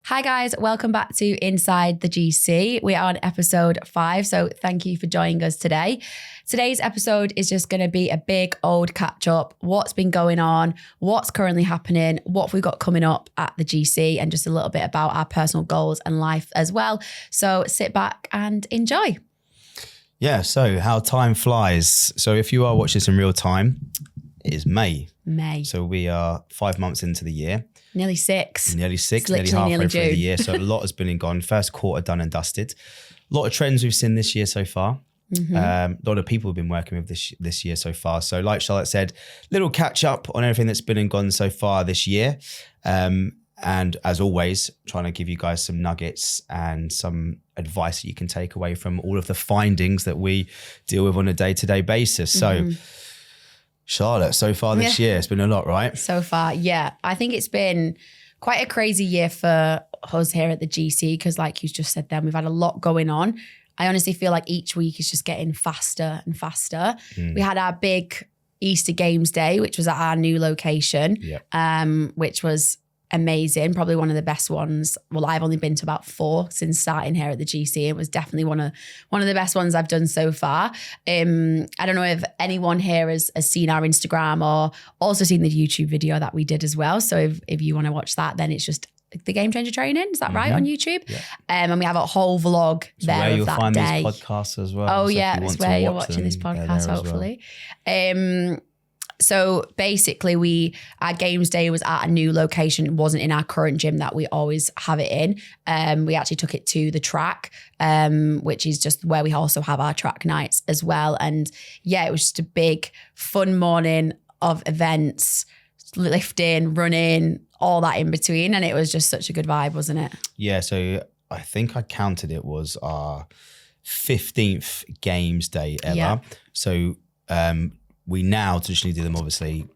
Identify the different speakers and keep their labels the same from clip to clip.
Speaker 1: Hi guys, welcome back to Inside the GC. We are on episode 5, so thank you for joining us today. Today's episode is just going to be a big old catch up, what's been going on, what's currently happening, what we've got coming up at the GC, and just a little bit about our personal goals and life as well. So sit back and enjoy.
Speaker 2: Yeah, so how time flies. So if you are watching this in real time, it is May. So we are 5 months into the year.
Speaker 1: Nearly 6.
Speaker 2: Nearly halfway through the year. So a lot has been and gone. First quarter done and dusted. A lot of trends we've seen this year so far. A lot of people have been working with this year so far. So like Charlotte said, little catch up on everything that's been and gone so far this year. And as always, trying to give you guys some nuggets and some advice that you can take away from all of the findings that we deal with on a day-to-day basis. So Charlotte, so far this year, it's been a lot, right?
Speaker 1: So far, yeah. I think it's been quite a crazy year for us here at the GC because like you just said then, we've had a lot going on. I honestly feel like each week is just getting faster and faster. We had our big Easter Games Day, which was at our new location, which was amazing. Probably one of the best ones. Well, I've only been to about 4 since starting here at the GC. It was definitely one of the best ones I've done so far. I don't know if anyone here has seen our Instagram or also seen the YouTube video that we did as well. So if you want to watch that, then it's just the Game Changer Training. Is that right on YouTube? Yeah. And we have a whole vlog
Speaker 2: it's
Speaker 1: there
Speaker 2: where
Speaker 1: of
Speaker 2: you'll
Speaker 1: that
Speaker 2: find
Speaker 1: day.
Speaker 2: these podcasts as well.
Speaker 1: Oh
Speaker 2: so
Speaker 1: yeah, it's where you're watching this podcast hopefully. Well. So basically our games day was at a new location. It wasn't in our current gym that we always have it in. We actually took it to the track, which is just where we also have our track nights as well. And yeah, it was just a big fun morning of events, lifting, running, all that in between. And it was just such a good vibe, wasn't it?
Speaker 2: Yeah, so I think I counted it was our 15th games day ever. Yeah. So we now traditionally do them obviously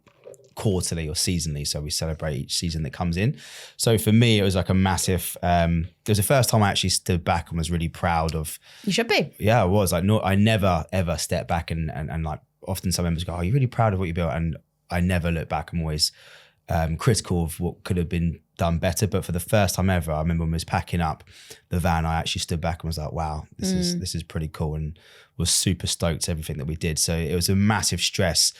Speaker 2: quarterly or seasonally. So we celebrate each season that comes in. So for me, it was like a massive, it was the first time I actually stood back and was really proud of.
Speaker 1: You should be.
Speaker 2: Yeah, I was. Like, no, I never ever stepped back and like often some members go, oh, you're really proud of what you built. And I never look back. I'm always critical of what could have been done better. But for the first time ever, I remember when we was packing up the van, I actually stood back and was like, wow, this is pretty cool, and was super stoked to everything that we did. So it was a massive stress.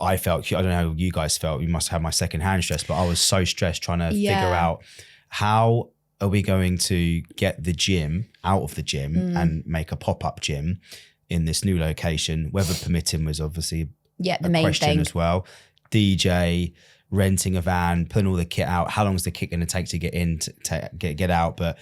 Speaker 2: I felt, I don't know how you guys felt, you must have my secondhand stress, but I was so stressed trying to figure out how are we going to get the gym out of the gym and make a pop-up gym in this new location. Weather permitting was obviously
Speaker 1: the main
Speaker 2: question
Speaker 1: thing
Speaker 2: as well. DJ, renting a van, putting all the kit out. How long is the kit going to take to get in, to get out? But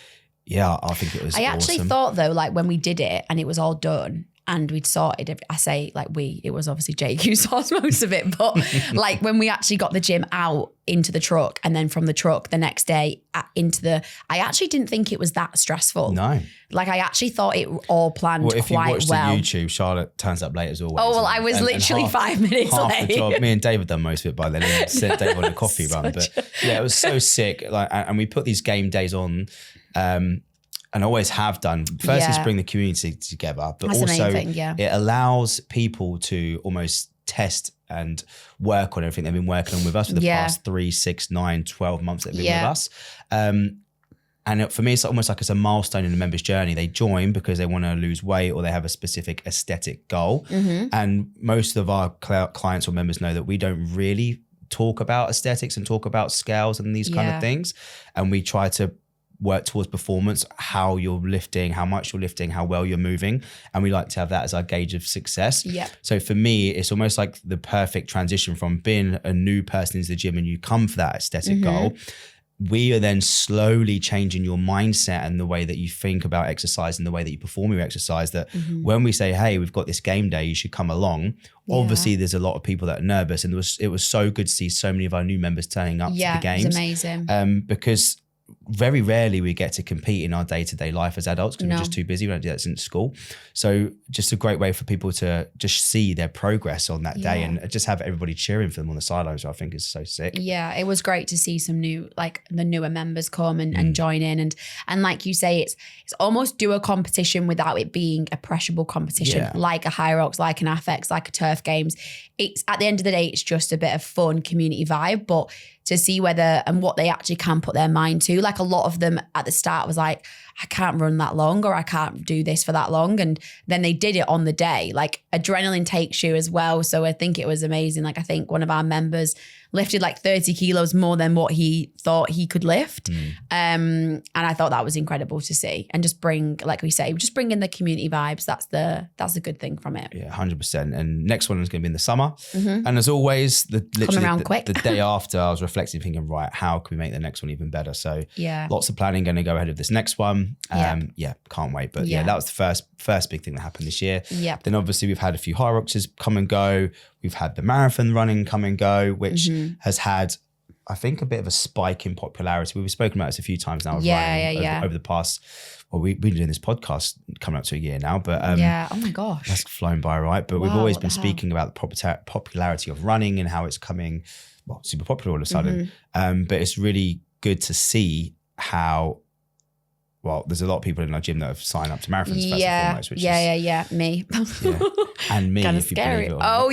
Speaker 2: yeah, I think it was
Speaker 1: actually
Speaker 2: awesome.
Speaker 1: Thought though, like when we did it and it was all done and we'd sorted, I say like it was obviously Jake who sorts most of it, but like when we actually got the gym out into the truck and then from the truck the next day I actually didn't think it was that stressful.
Speaker 2: No.
Speaker 1: Like I actually thought it all planned quite well.
Speaker 2: If you watch the YouTube, Charlotte turns up late as always.
Speaker 1: Oh, well, I was literally 5 minutes late.
Speaker 2: The job, me and Dave had done most of it by then and sent Dave on a coffee run. But yeah, it was so sick. Like, and we put these game days on, and always have done. First is bring the community together, but
Speaker 1: that's
Speaker 2: also
Speaker 1: it
Speaker 2: allows people to almost test and work on everything they've been working on with us for the past 3, 6, 9, 12 months that they've been with us. And for me, it's almost like it's a milestone in the member's journey. They join because they want to lose weight or they have a specific aesthetic goal. And most of our clients or members know that we don't really talk about aesthetics and talk about scales and these kind of things. And we try to work towards performance, how you're lifting, how much you're lifting, how well you're moving. And we like to have that as our gauge of success. So for me, it's almost like the perfect transition from being a new person into the gym and you come for that aesthetic goal. We are then slowly changing your mindset and the way that you think about exercise and the way that you perform your exercise, that when we say, hey, we've got this game day, you should come along. Obviously, there's a lot of people that are nervous, and it was so good to see so many of our new members turning up to the games.
Speaker 1: It was amazing.
Speaker 2: Because very rarely we get to compete in our day-to-day life as adults because we're just too busy. We don't do that since school. So just a great way for people to just see their progress on that day and just have everybody cheering for them on the sidelines, I think is so sick. Yeah,
Speaker 1: it was great to see some new, like the newer members come and join in. And like you say, it's almost do a competition without it being a pressurable competition, like a High Rocks, like an Affex, like a Turf Games. It's at the end of the day, it's just a bit of fun community vibe, but to see whether and what they actually can put their mind to. Like a lot of them at the start was like, I can't run that long, or I can't do this for that long. And then they did it on the day. Like adrenaline takes you as well. So I think it was amazing. Like I think one of our members lifted like 30 kilos more than what he thought he could lift. And I thought that was incredible to see. And just bring, like we say, just bring in the community vibes. That's a good thing from it.
Speaker 2: Yeah, 100%. And next one is going to be in the summer. And as always, the day after, I was reflecting, thinking, right, how can we make the next one even better? So lots of planning going to go ahead of this next one. Can't wait. But that was the first big thing that happened this year. Then obviously we've had a few high roxes come and go. We've had the marathon running come and go, which has had, I think, a bit of a spike in popularity. We've spoken about this a few times now. Over the past, well, we've been doing this podcast coming up to a year now, but
Speaker 1: oh my gosh,
Speaker 2: that's flown by, right? But we've always been speaking about the popularity of running and how it's coming, super popular all of a sudden. But it's really good to see how, there's a lot of people in our gym that have signed up to marathons first and foremost, which is
Speaker 1: me.
Speaker 2: And me,
Speaker 1: kind of
Speaker 2: if you
Speaker 1: scary.
Speaker 2: believe it or not.
Speaker 1: Oh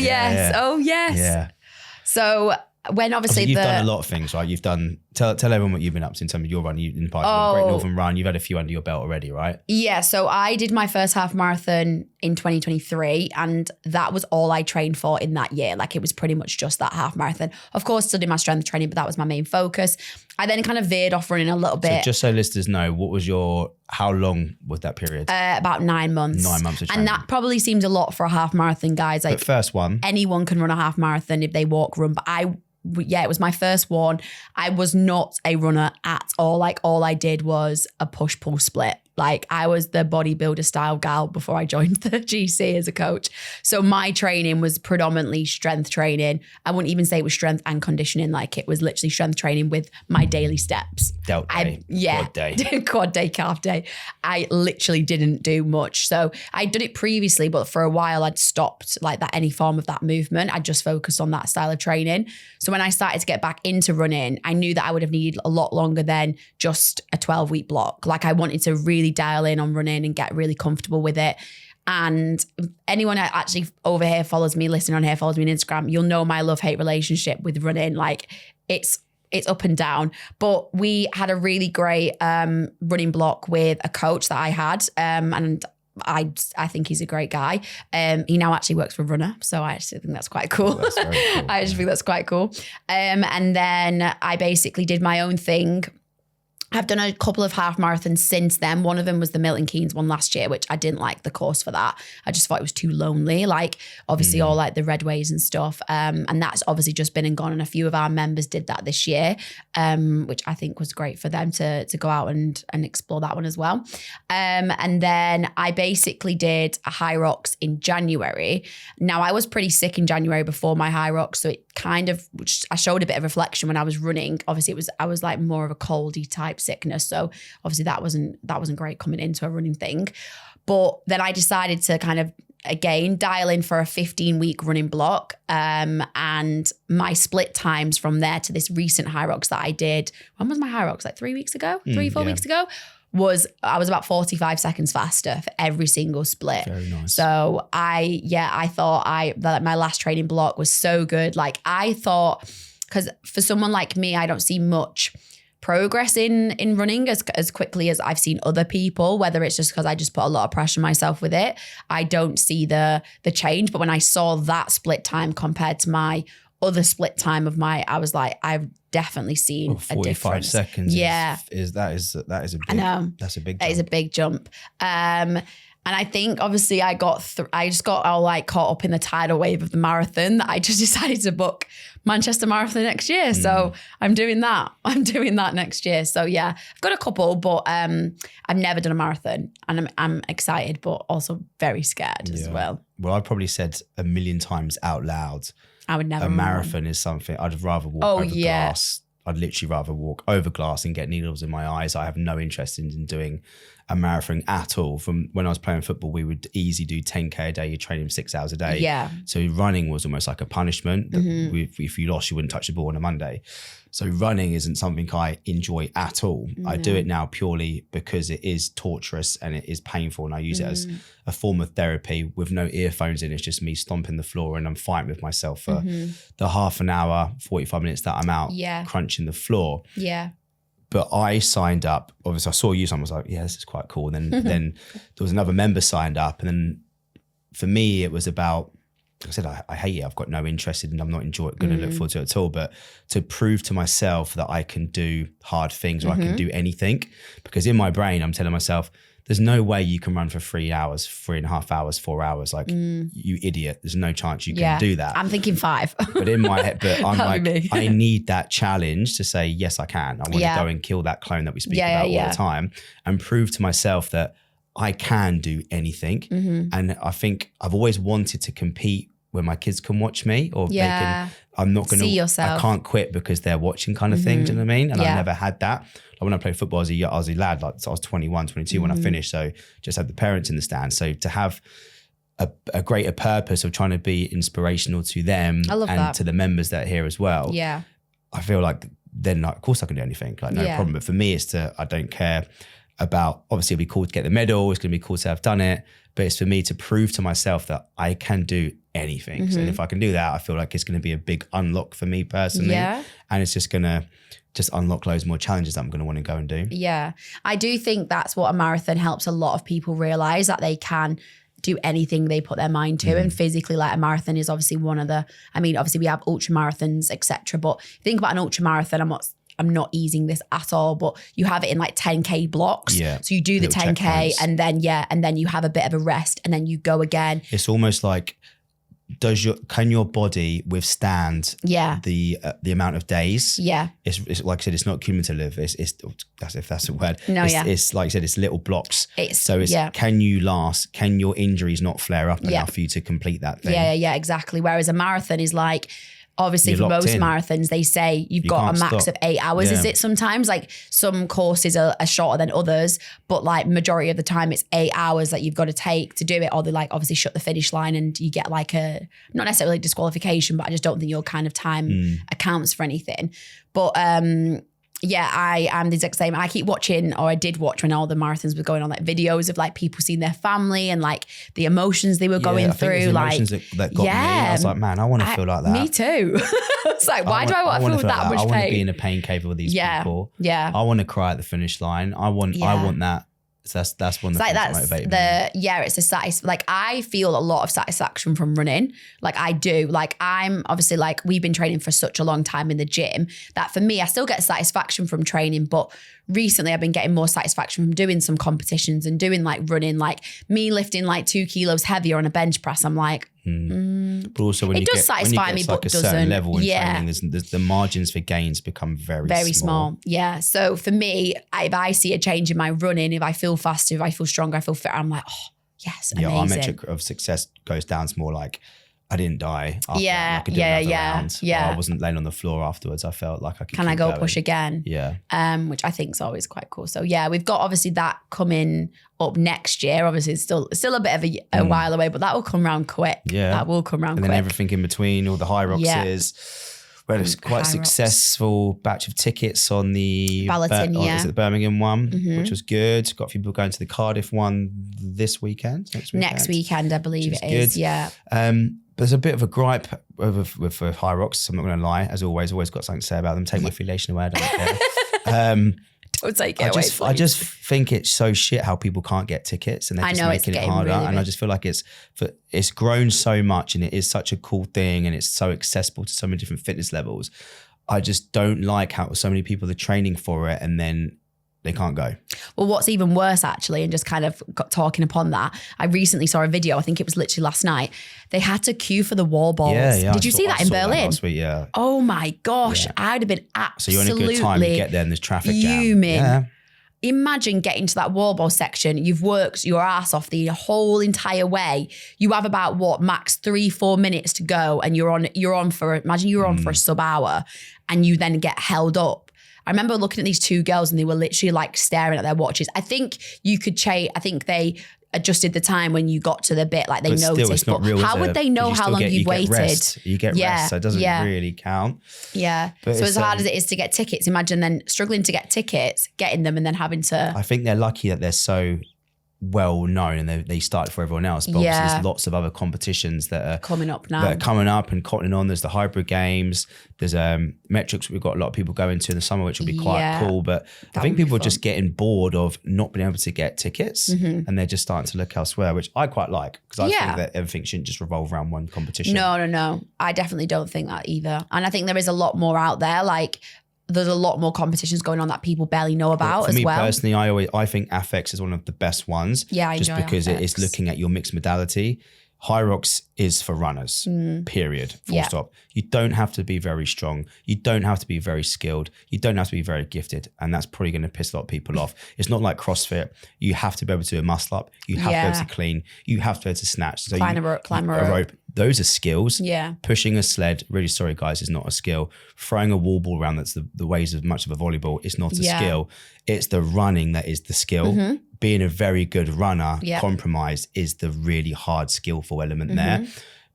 Speaker 1: yes.
Speaker 2: Yeah.
Speaker 1: So when obviously
Speaker 2: you've done a lot of things, right? You've done, tell everyone what you've been up to in terms of your run. You've been part of the Great Northern Run. You've had a few under your belt already, right? Yeah.
Speaker 1: So I did my first half marathon in 2023, and that was all I trained for in that year. Like it was pretty much just that half marathon. Of course, still did my strength training, but that was my main focus. I then kind of veered off running a little bit.
Speaker 2: So just so listeners know, how long was that period?
Speaker 1: About 9 months.
Speaker 2: 9 months of training.
Speaker 1: And that probably seems a lot for a half marathon, guys. Like,
Speaker 2: but first one.
Speaker 1: Anyone can run a half marathon if they walk, run. But it was my first one. I was not a runner at all. Like all I did was a push-pull split. Like I was the bodybuilder style gal before I joined the GC as a coach. So my training was predominantly strength training. I wouldn't even say it was strength and conditioning. Like it was literally strength training with my daily steps.
Speaker 2: Quad day.
Speaker 1: Quad day, calf day. I literally didn't do much. So I'd done it previously, but for a while I'd stopped like that, any form of that movement. I just focused on that style of training. So when I started to get back into running, I knew that I would have needed a lot longer than just a 12-week block. Like I wanted to really dial in on running and get really comfortable with it. And anyone that actually over here follows me, listening on here, follows me on Instagram, you'll know my love-hate relationship with running. Like it's up and down. But we had a really great running block with a coach that I had. And I think he's a great guy. He now actually works for Runner. So I actually think that's quite cool. That's very cool. I just think that's quite cool. And then I basically did my own thing. I've done a couple of half marathons since then. One of them was the Milton Keynes one last year, which I didn't like the course for that. I just thought it was too lonely. Like obviously all like the Redways and stuff. And that's obviously just been and gone. And a few of our members did that this year, which I think was great for them to go out and explore that one as well. And then I basically did a high rocks in January. Now I was pretty sick in January before my high rocks. So it kind of, I showed a bit of reflection when I was running. Obviously I was like more of a coldy type sickness. So obviously that wasn't great coming into a running thing. But then I decided to kind of, again, dial in for a 15-week running block. And my split times from there to this recent high rocks that I did, when was my high rocks? Like 3 weeks ago? 4 weeks ago? I was about 45 seconds faster for every single split.
Speaker 2: Very nice.
Speaker 1: So I thought that my last training block was so good. Like I thought, because for someone like me, I don't see much progress in running as quickly as I've seen other people, whether it's just because I just put a lot of pressure on myself with it. I don't see the change. But when I saw that split time compared to my other split time I was like, I've definitely seen a difference. 45
Speaker 2: seconds.
Speaker 1: Yeah.
Speaker 2: That is a big,
Speaker 1: I know.
Speaker 2: That's a big jump.
Speaker 1: That is a big jump. And I think obviously I just got all like caught up in the tidal wave of the marathon that I just decided to book Manchester Marathon next year. So I'm doing that. Next year. So yeah, I've got a couple, but I've never done a marathon, and I'm excited, but also very scared as well.
Speaker 2: Well, I've probably said a million times out loud,
Speaker 1: I would never.
Speaker 2: A marathon is something I'd rather walk over glass. I'd literally rather walk over glass and get needles in my eyes. I have no interest in doing a marathon at all. From when I was playing football, we would easily do 10K a day. You're training 6 hours a day.
Speaker 1: Yeah.
Speaker 2: So running was almost like a punishment. If you lost, you wouldn't touch the ball on a Monday. So running isn't something I enjoy at all. I do it now purely because it is torturous and it is painful, and I use it as a form of therapy with no earphones in. It's just me stomping the floor and I'm fighting with myself for the half an hour, 45 minutes that I'm out crunching the floor.
Speaker 1: Yeah.
Speaker 2: But I signed up, obviously I saw you, someone was like, yeah, this is quite cool. And then there was another member signed up. And then for me, it was about, like I said, I hate it. I've got no interest in it. I'm not going to look forward to it at all. But to prove to myself that I can do hard things or I can do anything, because in my brain, I'm telling myself, there's no way you can run for 3 hours, 3.5 hours, 4 hours. Like, you idiot. There's no chance you can do that.
Speaker 1: I'm thinking 5.
Speaker 2: But in my head, I'm like, I need that challenge to say, yes, I can. I want to go and kill that clone that we speak about all the time and prove to myself that I can do anything. And I think I've always wanted to compete where my kids can watch me, or they can, I'm not going to,
Speaker 1: see yourself.
Speaker 2: I can't quit because they're watching kind of thing. Do you know what I mean? And I never had that. Like when I played football as a lad, like so I was 21, 22 when I finished. So just had the parents in the stand. So to have a greater purpose of trying to be inspirational to them and to the members that are here as well.
Speaker 1: Yeah.
Speaker 2: I feel like then, like, of course I can do anything, like no problem. But for me, it's I don't care about, obviously it'll be cool to get the medal. It's going to be cool to have done it. But it's for me to prove to myself that I can do anything. So if I can do that, I feel like it's going to be a big unlock for me personally. Yeah. And it's just going to unlock loads more challenges that I'm going to want to go and do. Yeah.
Speaker 1: I do think that's what a marathon helps a lot of people realize, that they can do anything they put their mind to. And physically, like, a marathon is obviously one of the, I mean, obviously we have ultra marathons, etc. But think about an ultra marathon, I'm not easing this at all, but you have it in like 10K blocks. Yeah. So you do the 10K and then you have a bit of a rest and then you go again. It's almost like,
Speaker 2: can your body withstand the amount of days?
Speaker 1: Yeah.
Speaker 2: It's like I said, it's not cumulative. It's if that's a word. It's like I said, it's little blocks. Can you last? Can your injuries not flare up enough for you to complete that thing?
Speaker 1: Yeah, exactly. Whereas a marathon is like, obviously for most marathons, they say you've got a max of 8 hours. Is it sometimes? Like some courses are shorter than others, but like majority of the time it's 8 hours that you've got to take to do it, or they like obviously shut the finish line and you get like a, not necessarily disqualification, but I just don't think your kind of time accounts for anything. But yeah, I am the exact same. I keep watching, or I did watch when all the marathons were going on, like videos of like people seeing their family and like the emotions they were going through. Like
Speaker 2: that got me. I was like, man, I want to feel like that.
Speaker 1: Me too. It's like, why do I want to feel that much pain?
Speaker 2: I want to be in a pain cave with these people.
Speaker 1: Yeah.
Speaker 2: I want to cry at the finish line. I want that. So that's one of the things that motivated me.
Speaker 1: Yeah, it's like I feel a lot of satisfaction from running. Like I do. Like I'm obviously, like, we've been training for such a long time in the gym that for me, I still get satisfaction from training, but recently I've been getting more satisfaction from doing some competitions and doing like running, like me lifting like 2 kilos heavier on a bench press. I'm like,
Speaker 2: but also when
Speaker 1: it does satisfy me, but
Speaker 2: like a certain level in training, the margins for gains become very small.
Speaker 1: Yeah. So for me, if I see a change in my running, if I feel faster, if I feel stronger, I feel fitter, I'm like, oh yes, amazing.
Speaker 2: Yeah, our metric of success goes down to more like, I didn't die. After
Speaker 1: yeah.
Speaker 2: I wasn't laying on the floor afterwards. I felt like I could.
Speaker 1: Can I go
Speaker 2: going.
Speaker 1: Push again?
Speaker 2: Yeah.
Speaker 1: Which I think is always quite cool. So yeah, we've got obviously that coming up next year. Obviously, it's still a bit of a while away, but that will come round quick.
Speaker 2: Yeah,
Speaker 1: that will come round quick.
Speaker 2: And then everything in between, all the high rocks is. We had a quite successful batch of tickets on the
Speaker 1: Balloting,
Speaker 2: the Birmingham one, which was good. Got a few people going to the Cardiff one this weekend.
Speaker 1: Next weekend, I believe it is. Good. Yeah.
Speaker 2: There's a bit of a gripe with High Rocks. I'm not going to lie. As always got something to say about them. Take my affiliation away. I don't care.
Speaker 1: Don't take it away,
Speaker 2: I just think it's so shit how people can't get tickets and they're just making it harder. Really and I just feel like it's grown so much and it is such a cool thing and it's so accessible to so many different fitness levels. I just don't like how so many people are training for it and then they can't go.
Speaker 1: Well, what's even worse actually, and just kind of talking upon that, I recently saw a video, I think it was literally last night, they had to queue for the wall balls.
Speaker 2: Yeah,
Speaker 1: Did you see that in Berlin?
Speaker 2: That last week, yeah.
Speaker 1: Oh my gosh, I'd have been absolutely
Speaker 2: So you're in a good time, you get there and there's traffic jam.
Speaker 1: Yeah. Imagine getting to that wall ball section. You've worked your ass off the whole entire way. You have about max 3-4 minutes to go, and you're on for a sub hour, and you then get held up. I remember looking at these two girls and they were literally like staring at their watches. I think you could I think they adjusted the time when you got to the bit, like they
Speaker 2: but
Speaker 1: noticed.
Speaker 2: Still, it's not real,
Speaker 1: how would they know how long you've waited?
Speaker 2: You get rest, so it doesn't really count.
Speaker 1: Yeah. But so as hard as it is to get tickets, imagine then struggling to get tickets, getting them, and then having to.
Speaker 2: I think they're lucky that they're so well known and they started for everyone else. But obviously there's lots of other competitions that are
Speaker 1: coming up now.
Speaker 2: That are coming up and cottoning on. There's the hybrid games. There's metrics we've got a lot of people going to in the summer, which will be quite cool. But I think people are just getting bored of not being able to get tickets, and they're just starting to look elsewhere, which I quite like, because I think that everything shouldn't just revolve around one competition.
Speaker 1: No. I definitely don't think that either. And I think there is a lot more out there. Like, there's a lot more competitions going on that people barely know about as well. For me
Speaker 2: personally, I think AFEX is one of the best ones.
Speaker 1: Yeah, I
Speaker 2: just
Speaker 1: enjoy
Speaker 2: because
Speaker 1: AFEX.
Speaker 2: It is looking at your mixed modality. Hyrox is for runners, period, full stop. You don't have to be very strong. You don't have to be very skilled. You don't have to be very gifted. And that's probably going to piss a lot of people off. It's not like CrossFit. You have to be able to do a muscle up. You have to be able to clean. You have to be able to snatch. So
Speaker 1: climb a rope.
Speaker 2: Those are skills.
Speaker 1: Yeah.
Speaker 2: Pushing a sled, really sorry guys, is not a skill. Throwing a wall ball around that's the ways of much of a volleyball is not a skill. It's the running that is the skill. Being a very good runner, compromised, is the really hard, skillful element there.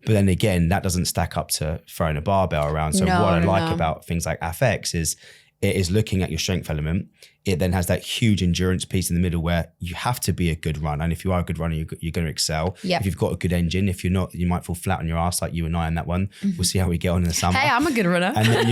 Speaker 2: But then again, that doesn't stack up to throwing a barbell around. So what I like about things like AFEX is it is looking at your strength element. It then has that huge endurance piece in the middle where you have to be a good runner. And if you are a good runner, you're going to excel. If you've got a good engine, if you're not, you might fall flat on your ass like you and I on that one. We'll see how we get on in the summer.
Speaker 1: Hey, I'm a good runner.
Speaker 2: And then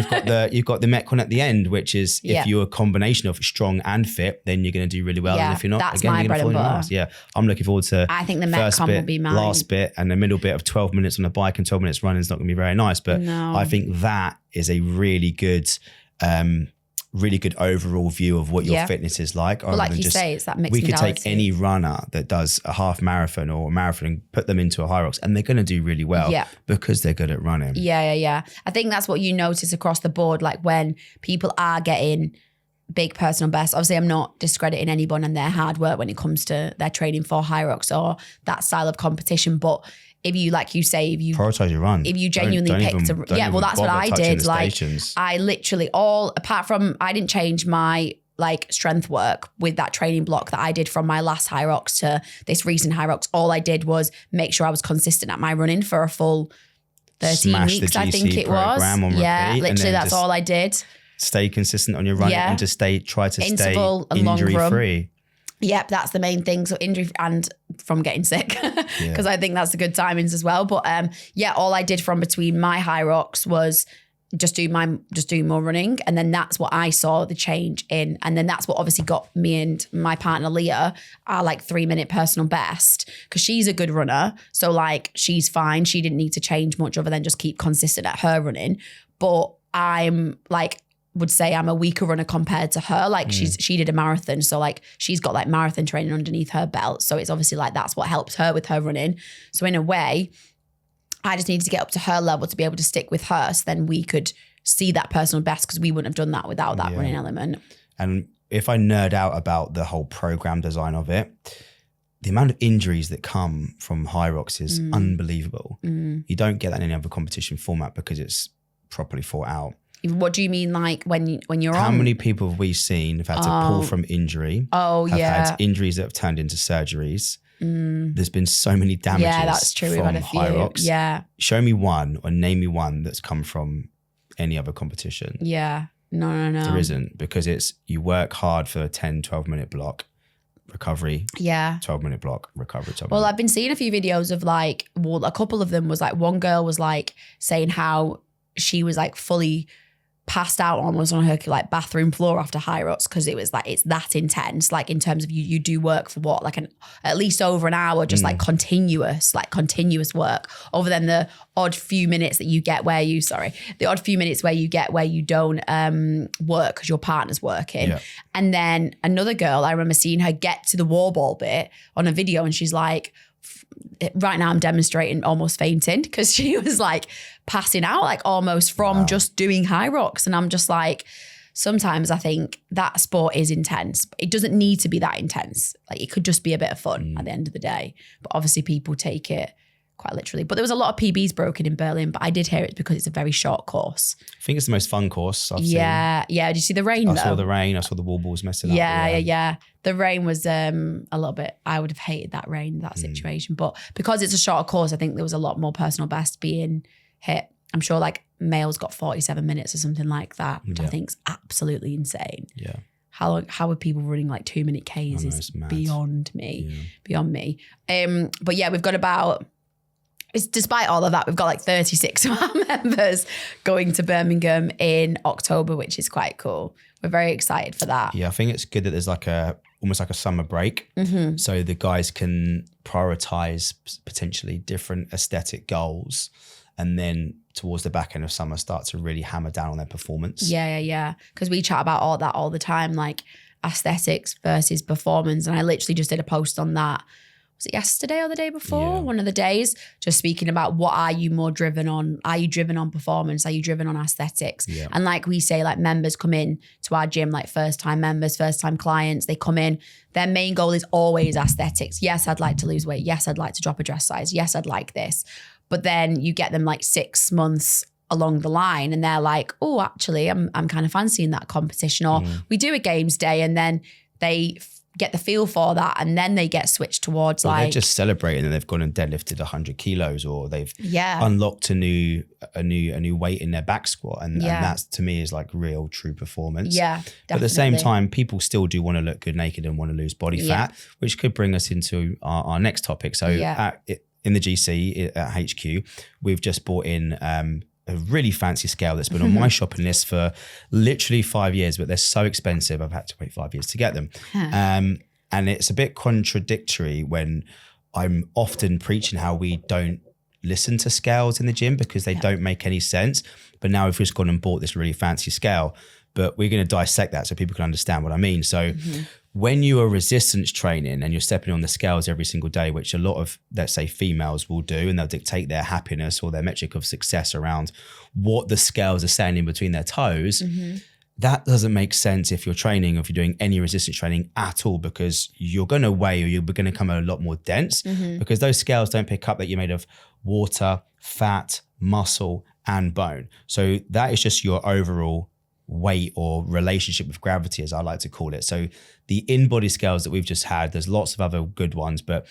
Speaker 2: you've got the Metcon at the end, which is if you're a combination of strong and fit, then you're going to do really well. And if you're not,
Speaker 1: that's
Speaker 2: again,
Speaker 1: my
Speaker 2: you're going to fall on your
Speaker 1: butter.
Speaker 2: ass. Yeah, I'm looking forward to.
Speaker 1: I think the
Speaker 2: first
Speaker 1: Metcon
Speaker 2: bit,
Speaker 1: will be mine.
Speaker 2: last bit, and the middle bit of 12 minutes on a bike and 12 minutes running is not going to be very nice. But I think that is a really good overall view of what your fitness is like.
Speaker 1: But like you say, it's that mixed
Speaker 2: We could
Speaker 1: modality.
Speaker 2: take any runner that does a half marathon or a marathon and put them into a Hyrox, and they're going to do really well because they're good at running.
Speaker 1: Yeah. I think that's what you notice across the board, like when people are getting big personal bests. Obviously, I'm not discrediting anyone and their hard work when it comes to their training for Hyrox or that style of competition, but if you, like you say, if you
Speaker 2: prioritize your run,
Speaker 1: if you genuinely picked that's what I did. Like
Speaker 2: stations.
Speaker 1: I literally apart from, I didn't change my like strength work with that training block that I did from my last Hyrox to this recent Hyrox. All I did was make sure I was consistent at my running for a full 13 weeks, I think it was. Yeah, literally that's all I did.
Speaker 2: Stay consistent on your running and just try to
Speaker 1: interval
Speaker 2: stay injury free.
Speaker 1: Yep, that's the main thing. So injury and from getting sick, because I think that's the good timings as well. But all I did from between my Hyrox was just do more running, and then that's what I saw the change in, and then that's what obviously got me and my partner Leah our like 3-minute personal best, because she's a good runner, so like she's fine. She didn't need to change much other than just keep consistent at her running. But I'm like, would say I'm a weaker runner compared to her. Like she did a marathon, so like she's got like marathon training underneath her belt, so it's obviously like that's what helped her with her running. So in a way, I just needed to get up to her level to be able to stick with her, so then we could see that personal best, because we wouldn't have done that without that running element. And
Speaker 2: if I nerd out about the whole program design of it, the amount of injuries that come from Hyrox is unbelievable. You don't get that in any other competition format because it's properly thought out.
Speaker 1: What do you mean, like when you're on?
Speaker 2: How many people have we seen have had to pull from injury? Have had injuries that have turned into surgeries. There's been so many damages. Yeah, that's true. We've had a few. Hyrox.
Speaker 1: Yeah.
Speaker 2: Show me one or name me one that's come from any other competition.
Speaker 1: Yeah. No.
Speaker 2: There isn't, because it's you work hard for a 10, 12-minute block, recovery.
Speaker 1: Yeah.
Speaker 2: 12-minute block, recovery.
Speaker 1: Well, I've been seeing a few videos of like, well, a couple of them was like, one girl was like saying how she was like fully passed out almost on her like bathroom floor after Hyrox, because it was like, it's that intense, like in terms of you do work for what, like at least over an hour, just like continuous work, over then the odd few minutes that you get where you don't work because your partner's working. And then another girl, I remember seeing her get to the wall ball bit on a video, and she's like, right now I'm demonstrating almost fainting, because she was like passing out like almost from just doing Hyrox. And I'm just like, sometimes I think that sport is intense. It doesn't need to be that intense. Like it could just be a bit of fun at the end of the day. But obviously people take it quite literally. But there was a lot of PBs broken in Berlin, but I did hear it because it's a very short course.
Speaker 2: I think it's the most fun course I've seen.
Speaker 1: Yeah. Did you see the rain though?
Speaker 2: I saw the rain. I saw the wall balls messing up.
Speaker 1: Yeah. The rain was a little bit, I would have hated that rain, that situation. But because it's a shorter course, I think there was a lot more personal best being hit. I'm sure like males got 47 minutes or something like that, which I think is absolutely insane.
Speaker 2: Yeah.
Speaker 1: How are people running like 2-minute Ks is beyond me. But yeah, we've got about, despite all of that, we've got like 36 of our members going to Birmingham in October, which is quite cool. We're very excited for that.
Speaker 2: Yeah, I think it's good that there's like almost like a summer break. So the guys can prioritize potentially different aesthetic goals, and then towards the back end of summer start to really hammer down on their performance.
Speaker 1: Yeah. Because we chat about all that all the time, like aesthetics versus performance. And I literally just did a post on that. Was it yesterday or the day before?
Speaker 2: Yeah.
Speaker 1: One of the days, just speaking about what are you more driven on? Are you driven on performance? Are you driven on aesthetics?
Speaker 2: Yeah.
Speaker 1: And like we say, like members come in to our gym, like first time members, first time clients, they come in, their main goal is always aesthetics. Yes, I'd like to lose weight. Yes, I'd like to drop a dress size. Yes, I'd like this. But then you get them like 6 months along the line and they're like, oh, actually, I'm kind of fancying that competition. Or we do a games day and then they get the feel for that and then they get switched towards
Speaker 2: they're just celebrating and they've gone and deadlifted 100 kilos or they've unlocked a new weight in their back squat. And that's to me is like real true performance.
Speaker 1: Yeah, definitely.
Speaker 2: But at the same time, people still do want to look good naked and want to lose body fat, which could bring us into our next topic. So in the GC at HQ, we've just bought in a really fancy scale that's been on my shopping list for literally 5 years, but they're so expensive. I've had to wait 5 years to get them. And it's a bit contradictory when I'm often preaching how we don't listen to scales in the gym because they don't make any sense. But now we've just gone and bought this really fancy scale, but we're going to dissect that so people can understand what I mean. So when you are resistance training and you're stepping on the scales every single day, which a lot of, let's say, females will do, and they'll dictate their happiness or their metric of success around what the scales are saying in between their toes, that doesn't make sense if you're training, or if you're doing any resistance training at all, because you're going to weigh or you're going to come a lot more dense because those scales don't pick up that you're made of water, fat, muscle, and bone. So that is just your overall weight or relationship with gravity, as I like to call it. So the in-body scales that we've just had, there's lots of other good ones, but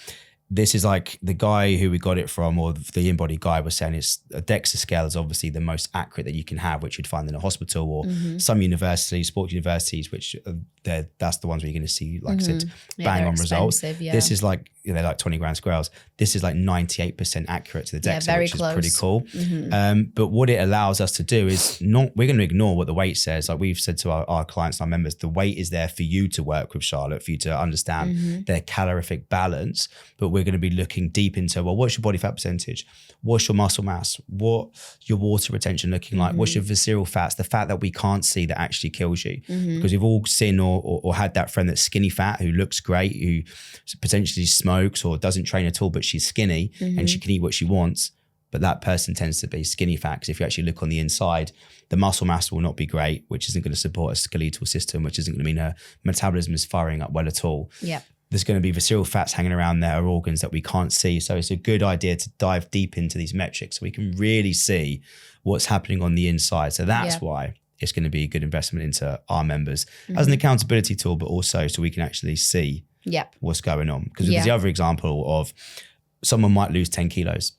Speaker 2: this is like the guy who we got it from, or the in-body guy was saying it's a DEXA scale is obviously the most accurate that you can have, which you'd find in a hospital or some universities, sports universities, which that's the ones where you're going to see, like I said, bang on results. This is like, they're like 20 grand scales. This is like 98% accurate to the DEXA, which is pretty cool. But what it allows us to do is we're going to ignore what the weight says. Like we've said to our clients and our members, the weight is there for you to work with, Charlotte, for you to understand their calorific balance. But we're going to be looking deep into, well, what's your body fat percentage? What's your muscle mass? What's your water retention looking like? What's your visceral fats? The fat that we can't see that actually kills you. Because we've all seen or had that friend that's skinny fat who looks great, who potentially smokes or doesn't train at all, but she's skinny and she can eat what she wants. But that person tends to be skinny fat, because if you actually look on the inside, the muscle mass will not be great, which isn't going to support a skeletal system, which isn't going to mean her metabolism is firing up well at all. There's going to be visceral fats hanging around there, or organs that we can't see. So it's a good idea to dive deep into these metrics so we can really see what's happening on the inside. So that's why it's going to be a good investment into our members as an accountability tool, but also so we can actually see what's going on. Because there's the other example of someone might lose 10 kilos,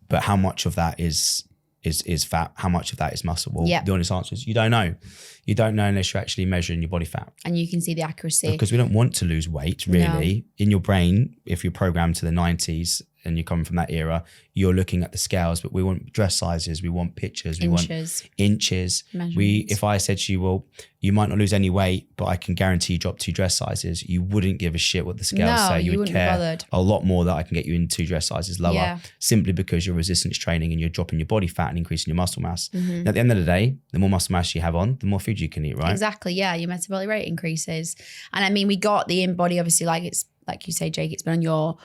Speaker 2: but how much of that is fat? How much of that is muscle? Well, the honest answer is you don't know. You don't know unless you're actually measuring your body fat. And you can see the accuracy. Because we don't want to lose weight, really. No. In your brain, if you're programmed to the 90s and you come from that era, you're looking at the scales, but we want dress sizes, we want pictures, we want inches. If I said to you, well, you might not lose any weight, but I can guarantee you drop 2 dress sizes, you wouldn't give a shit what the scales say. You would care a lot more that I can get you in 2 dress sizes lower, simply because you're resistance training and you're dropping your body fat and increasing your muscle mass. And at the end of the day, the more muscle mass you have on, the more food you can eat, right? Exactly, yeah. Your metabolic rate increases. And I mean, we got the in-body, obviously, like you say, Jake, it's been on your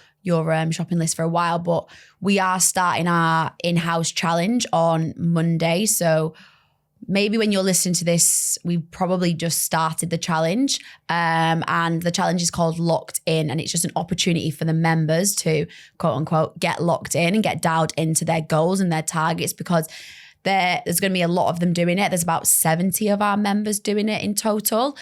Speaker 2: shopping list for a while, but we are starting our in-house challenge on Monday. So
Speaker 1: maybe when you're listening to this, we probably just started the challenge. And the challenge is called Locked In. And it's just an opportunity for the members to, quote unquote, get locked in and get dialed into their goals and their targets, because there's going to be a lot of them doing it. There's about 70 of our members doing it in total,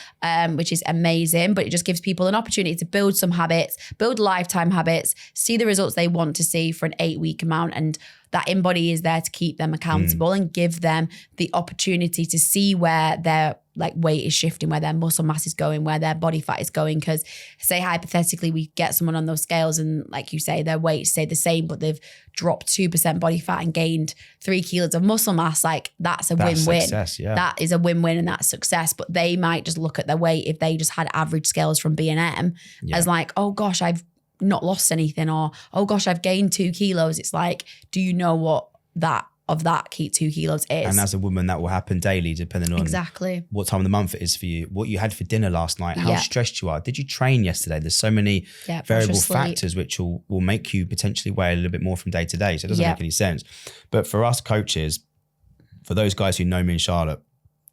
Speaker 1: which is amazing. But it just gives people an opportunity to build some habits, build lifetime habits, see the results they want to see for an 8-week amount. And that InBody is there to keep them accountable and give them the opportunity to see where their like weight is shifting, where their muscle mass is going, where their body fat is going. Because say hypothetically we get someone on those scales and like you say, their weight stayed the same, but they've dropped 2% body fat and gained 3 kilos of muscle mass. Like that's a win-win.
Speaker 2: Success, yeah.
Speaker 1: That is a win-win and that's success. But they might just look at their weight if they just had average scales from B&M as like, oh gosh, I've not lost anything, or oh gosh, I've gained 2 kilos. It's like, do you know what that 2 kilos is?
Speaker 2: And as a woman, that will happen daily, depending on
Speaker 1: exactly
Speaker 2: what time of the month it is for you, what you had for dinner last night, how stressed you are. Did you train yesterday? There's so many variable factors which will make you potentially weigh a little bit more from day to day. So it doesn't make any sense. But for us coaches, for those guys who know me and Charlotte,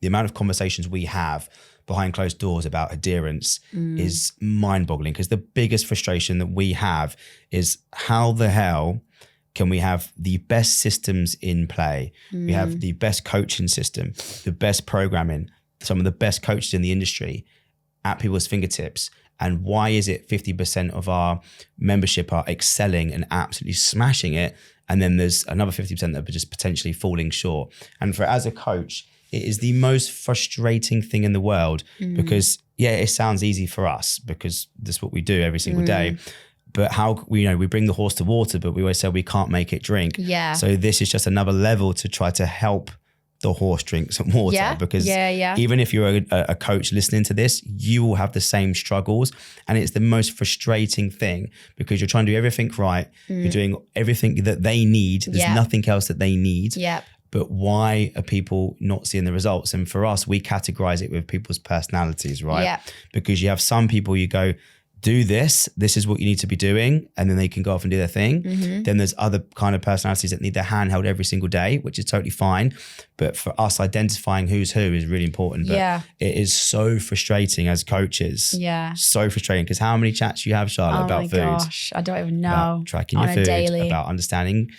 Speaker 2: the amount of conversations we have behind closed doors about adherence is mind-boggling, because the biggest frustration that we have is how the hell can we have the best systems in play? We have the best coaching system, the best programming, some of the best coaches in the industry at people's fingertips. And why is it 50% of our membership are excelling and absolutely smashing it? And then there's another 50% that are just potentially falling short. And as a coach, it is the most frustrating thing in the world, because it sounds easy for us because that's what we do every single day. But how we bring the horse to water, but we always say we can't make it drink. Yeah. So this is just another level to try to help the horse drink some water, because even if you're a coach listening to this, you will have the same struggles. And it's the most frustrating thing, because you're trying to do everything right. You're doing everything that they need. There's nothing else that they need. But why are people not seeing the results? And for us, we categorize it with people's personalities, right? Because you have some people you go, do this is what you need to be doing, and then they can go off and do their thing. Then there's other kind of personalities that need their hand held every single day, which is totally fine. But for us, identifying who's who is really important. But it is so frustrating as coaches. So frustrating, because how many chats you have, Charlotte, about food? Oh my gosh,
Speaker 1: I don't even know.
Speaker 2: About tracking your food, daily. About understanding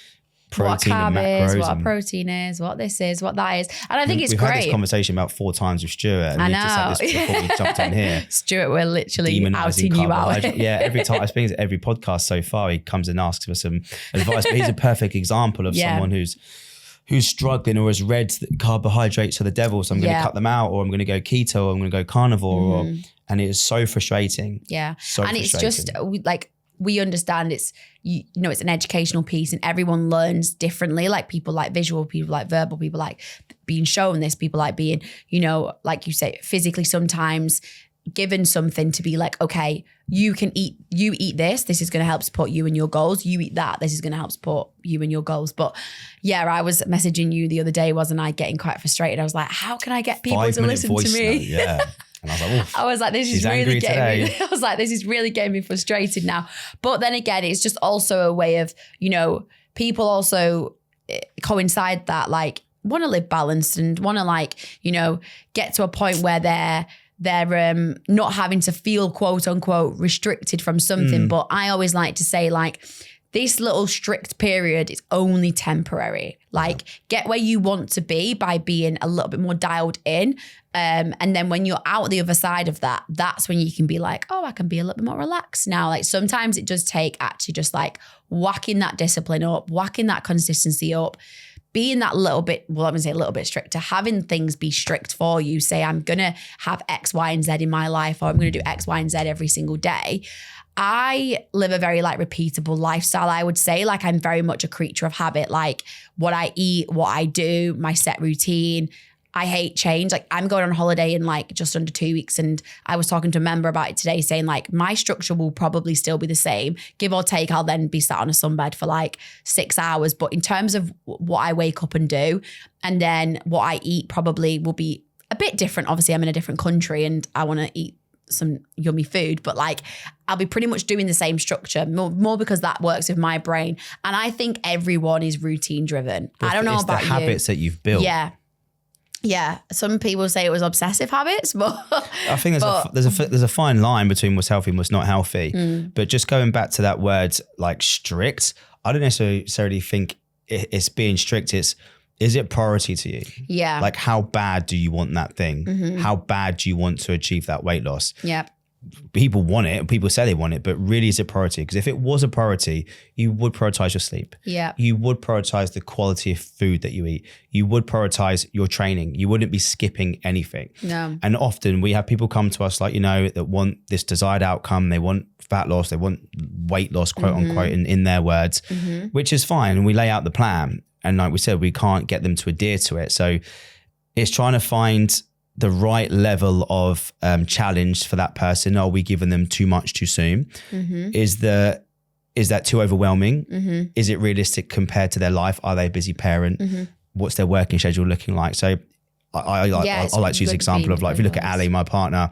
Speaker 2: protein
Speaker 1: what a
Speaker 2: and
Speaker 1: carb
Speaker 2: macros,
Speaker 1: is, what a protein is, what this is, what that is. And I think it's
Speaker 2: we've
Speaker 1: great.
Speaker 2: We've had this conversation about 4 times with Stuart. And
Speaker 1: I know.
Speaker 2: Just had this before we jumped on here.
Speaker 1: Stuart, we're literally outing you out.
Speaker 2: Every time I speak to every podcast so far, he comes and asks for some advice. But he's a perfect example of someone who's struggling or has read that carbohydrates are the devil, so I'm going to cut them out, or I'm going to go keto, or I'm going to go carnivore. And it is so frustrating. So and it's just like, we understand it's, it's an educational piece, and everyone learns differently. Like people like visual, people like verbal, people like being shown this, people like being, like you say, physically sometimes given something to be like, okay, you eat this is going to help support you and your goals. You eat that, this is going to help support you and your goals. But I was messaging you the other day, wasn't I, getting quite frustrated. I was like, how can I get people to listen to me? And I was like,
Speaker 1: this is really getting me. I was like, this is really getting me frustrated now. But then again, it's just also a way of, people also coincide that like want to live balanced and want to like, get to a point where they're not having to feel quote unquote restricted from something. But I always like to say like, this little strict period is only temporary. Like get where you want to be by being a little bit more dialed in. And then when you're out the other side of that, that's when you can be like, oh, I can be a little bit more relaxed now. Like sometimes it does take actually just like whacking that discipline up, whacking that consistency up, being that little bit, well, I'm going to say a little bit stricter, having things be strict for you. Say, I'm going to have X, Y, and Z in my life, or I'm going to do X, Y, and Z every single day. I live a very like repeatable lifestyle, I would say. Like I'm very much a creature of habit, like what I eat, what I do, my set routine. I hate change. Like I'm going on holiday in like just under 2 weeks, and I was talking to a member about it today saying like my structure will probably still be the same, give or take. I'll then be sat on a sunbed for like 6 hours. But in terms of what I wake up and do, and then what I eat probably will be a bit different. Obviously I'm in a different country and I want to eat some yummy food, but like I'll be pretty much doing the same structure more because that works with my brain. And I think everyone is routine driven. I don't know about you.
Speaker 2: It's the habits that you've built.
Speaker 1: Yeah, some people say it was obsessive habits, but
Speaker 2: I think there's a fine line between what's healthy and what's not healthy. But just going back to that word, like strict, I don't necessarily think it's being strict. Is it priority to you?
Speaker 1: Yeah.
Speaker 2: Like, how bad do you want that thing? How bad do you want to achieve that weight loss?
Speaker 1: Yeah.
Speaker 2: People want it. People say they want it, but really is it priority? Because if it was a priority, you would prioritize your sleep.
Speaker 1: Yeah.
Speaker 2: You would prioritize the quality of food that you eat. You would prioritize your training. You wouldn't be skipping anything.
Speaker 1: No.
Speaker 2: And often we have people come to us like, that want this desired outcome. They want fat loss. They want weight loss, quote unquote, in their words, which is fine. And we lay out the plan. And like we said, we can't get them to adhere to it. So it's trying to find the right level of challenge for that person. Are we giving them too much too soon? Is that too overwhelming? Is it realistic compared to their life? Are they a busy parent? What's their working schedule looking like? So I like to use the example of, like, if you look at Ali, my partner,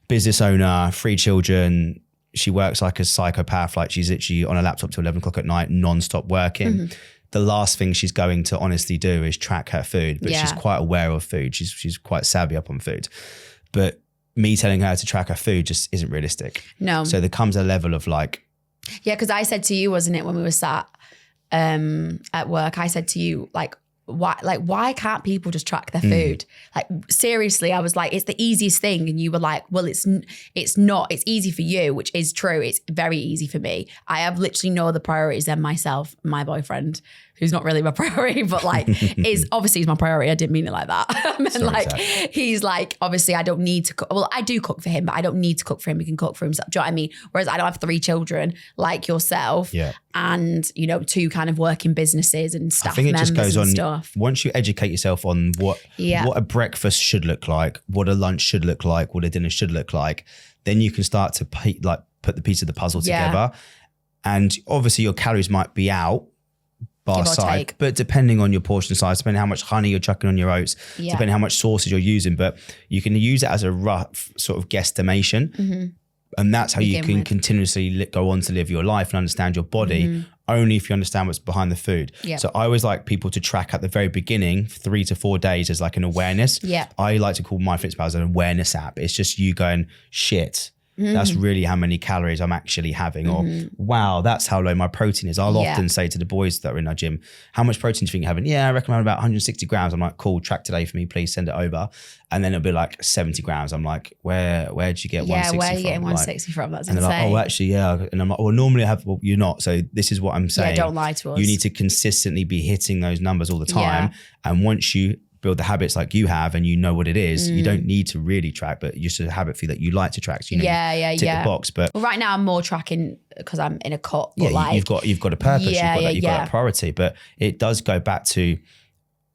Speaker 2: business owner, 3 children, she works like a psychopath. Like, she's literally on a laptop till 11 o'clock at night, non-stop working. The last thing she's going to honestly do is track her food, but she's quite aware of food. She's quite savvy up on food. But me telling her to track her food just isn't realistic.
Speaker 1: No.
Speaker 2: So there comes a level of like...
Speaker 1: Yeah, because I said to you, wasn't it, when we were sat at work, I said to you, why can't people just track their food? Like, seriously, I was like, it's the easiest thing. And you were like, well, it's not. It's easy for you, which is true. It's very easy for me. I have literally no other priorities than myself, my boyfriend, who's not really my priority, but like is my priority. I didn't mean it like that. I meant, like, he's like, obviously I don't need to cook. Well, I do cook for him, but I don't need to cook for him. He can cook for himself. Do you know what I mean? Whereas I don't have 3 children like yourself, and 2 kind of working businesses and staff members. I think it just goes on. Stuff.
Speaker 2: Once you educate yourself on what a breakfast should look like, what a lunch should look like, what a dinner should look like, then you can start to put the piece of the puzzle together. And obviously your calories might be out, bar side, but depending on your portion size, depending how much honey you're chucking on your oats, depending how much sauces you're using, but you can use it as a rough sort of guesstimation. And that's how you can continuously go on to live your life and understand your body, only if you understand what's behind the food. So I always like people to track at the very beginning, 3 to 4 days, as like an awareness. I like to call MyFitnessPal as an awareness app. It's just you going, shit, that's really how many calories I'm actually having. Or, wow, that's how low my protein is. I'll often say to the boys that are in our gym, how much protein do you think you're having? Yeah, I reckon around about 160 grams. I'm like, cool, track today for me, please send it over. And then it'll be like 70 grams. I'm like, where'd you get 160 from? Yeah, where are you getting 160
Speaker 1: from? That's
Speaker 2: and
Speaker 1: insane.
Speaker 2: They're like, oh, actually, yeah. And I'm like, well, normally I have, well, you're not. So this is what I'm saying.
Speaker 1: Yeah, don't lie to us.
Speaker 2: You need to consistently be hitting those numbers all the time. And once you build the habits like you have and you know what it is, you don't need to really track, but just a habit for you that you like to track. So you tick the box. But
Speaker 1: right now I'm more tracking because I'm in a cut. But
Speaker 2: you've got a purpose, you've got a priority. But it does go back to,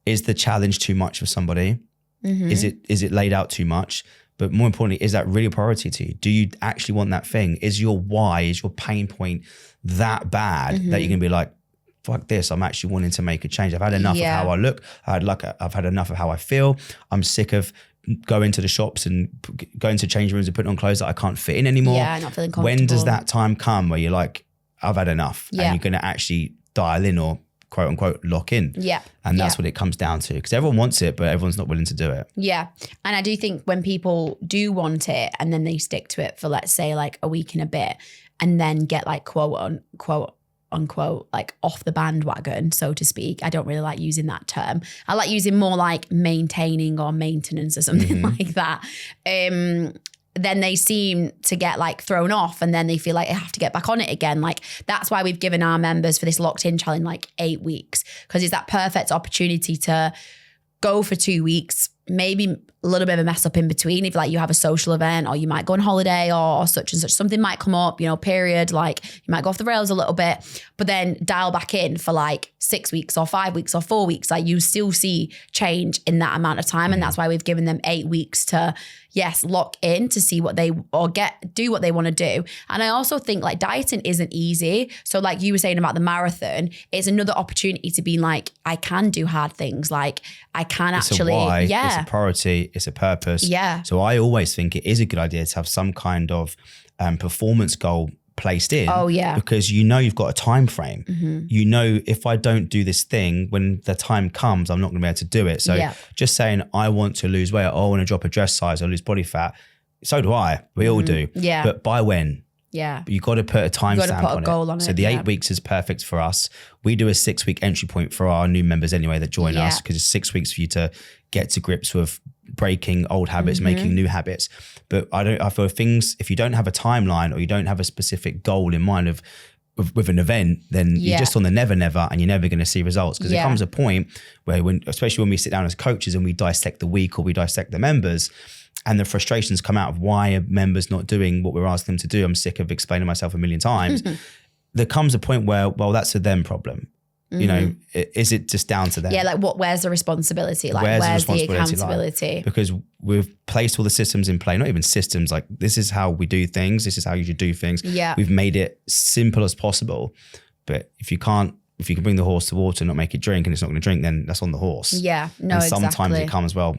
Speaker 2: is the challenge too much for somebody? Is it laid out too much? But more importantly, is that really a priority to you? Do you actually want that thing? Is your why, is your pain point that bad that you're gonna be like, fuck this, I'm actually wanting to make a change. I've had enough of how I look. I've had enough of how I feel. I'm sick of going to the shops and going to change rooms and putting on clothes that I can't fit in anymore.
Speaker 1: Yeah, not feeling comfortable.
Speaker 2: When does that time come where you're like, I've had enough, and you're going to actually dial in or quote unquote lock in? And that's what it comes down to, because everyone wants it, but everyone's not willing to do it.
Speaker 1: And I do think when people do want it and then they stick to it for, let's say, like a week and a bit, and then get like quote unquote like off the bandwagon, so to speak. I don't really like using that term. I like using more like maintaining or maintenance or something like that. Then they seem to get like thrown off, and then they feel like they have to get back on it again. Like, that's why we've given our members for this locked in challenge like 8 weeks, because it's that perfect opportunity to go for 2 weeks, maybe a little bit of a mess up in between if like you have a social event, or you might go on holiday, or such and such, something might come up, period, like you might go off the rails a little bit, but then dial back in for like 6 weeks or 5 weeks or 4 weeks. Like, you still see change in that amount of time. And that's why we've given them 8 weeks to, yes, lock in to see what they, or do what they want to do. And I also think like dieting isn't easy. So like you were saying about the marathon, it's another opportunity to be like, I can do hard things. Like, I can actually,
Speaker 2: it's a priority, it's a purpose. So I always think it is a good idea to have some kind of performance goal placed in.
Speaker 1: Oh yeah.
Speaker 2: Because you know you've got a time frame. You know, if I don't do this thing, when the time comes, I'm not going to be able to do it. So just saying, I want to lose weight, or I want to drop a dress size or lose body fat. So do I. We all do.
Speaker 1: Yeah.
Speaker 2: But by when?
Speaker 1: Yeah.
Speaker 2: You got to put a time stamp on it.
Speaker 1: Goal on
Speaker 2: so
Speaker 1: it,
Speaker 2: the 8 weeks is perfect for us. We do a 6-week entry point for our new members anyway that join us, because it's 6 weeks for you to get to grips with breaking old habits, making new habits. But I feel if you don't have a timeline, or you don't have a specific goal in mind with an event, then you're just on the never, and you're never going to see results. Because there comes a point where, especially when we sit down as coaches and we dissect the week, or we dissect the members, and the frustrations come out of why a member's not doing what we're asking them to do. I'm sick of explaining myself a million times. There comes a point where, well, that's a them problem. You know, is it just down to them? Yeah,
Speaker 1: like where's the responsibility? Like where's the accountability?
Speaker 2: Like? Because we've placed all the systems in play, not even systems, like this is how we do things. This is how you should do things. Yeah. We've made it simple as possible. But if you can bring the horse to water and not make it drink, and it's not going to drink, then that's on the horse.
Speaker 1: Yeah, no,
Speaker 2: and sometimes it comes, well,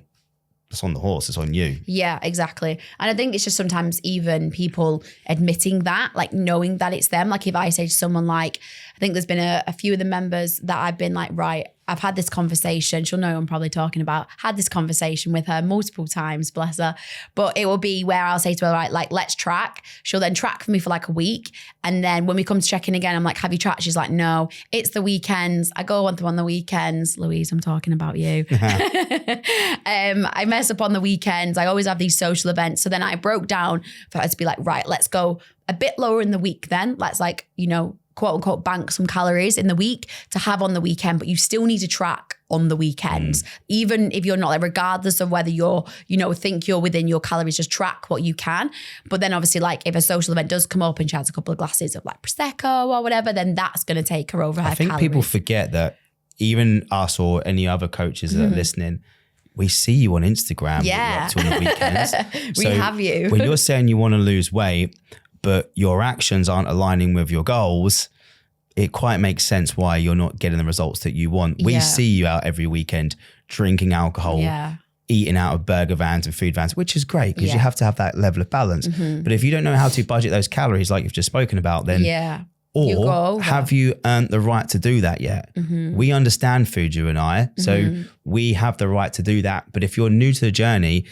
Speaker 2: it's on the horse, it's on you. Yeah,
Speaker 1: exactly. And I think it's just sometimes even people admitting that, like knowing that it's them. Like if I say to someone, like, I think there's been a few of the members that I've been like, right, I've had this conversation. She'll know I'm probably talking about. Had this conversation with her multiple times, bless her. But it will be where I'll say to her, right, like, let's track. She'll then track for me for like a week. And then when we come to check in again, I'm like, have you tracked? She's like, no, it's the weekends. I go on the weekends. Louise, I'm talking about you. I mess up on the weekends. I always have these social events. So then I broke down for her to be like, right, let's go a bit lower in the week then. Let's like, you know, quote unquote, bank some calories in the week to have on the weekend, but you still need to track on the weekends. Even if you're not, like, regardless of whether you're, you know, think you're within your calories, just track what you can. But then obviously, like, if a social event does come up and she has a couple of glasses of like Prosecco or whatever, then that's going to take her over her calories. I think
Speaker 2: people forget that even us or any other coaches that are listening, we see you on Instagram.
Speaker 1: Yeah.
Speaker 2: On the weekends.
Speaker 1: We have you.
Speaker 2: When you're saying you want to lose weight, but your actions aren't aligning with your goals, it quite makes sense why you're not getting the results that you want. We see you out every weekend drinking alcohol, eating out of burger vans and food vans, which is great because you have to have that level of balance. But if you don't know how to budget those calories like you've just spoken about, then or have you earned the right to do that yet? We understand food, you and I, so we have the right to do that. But if you're new to the journey,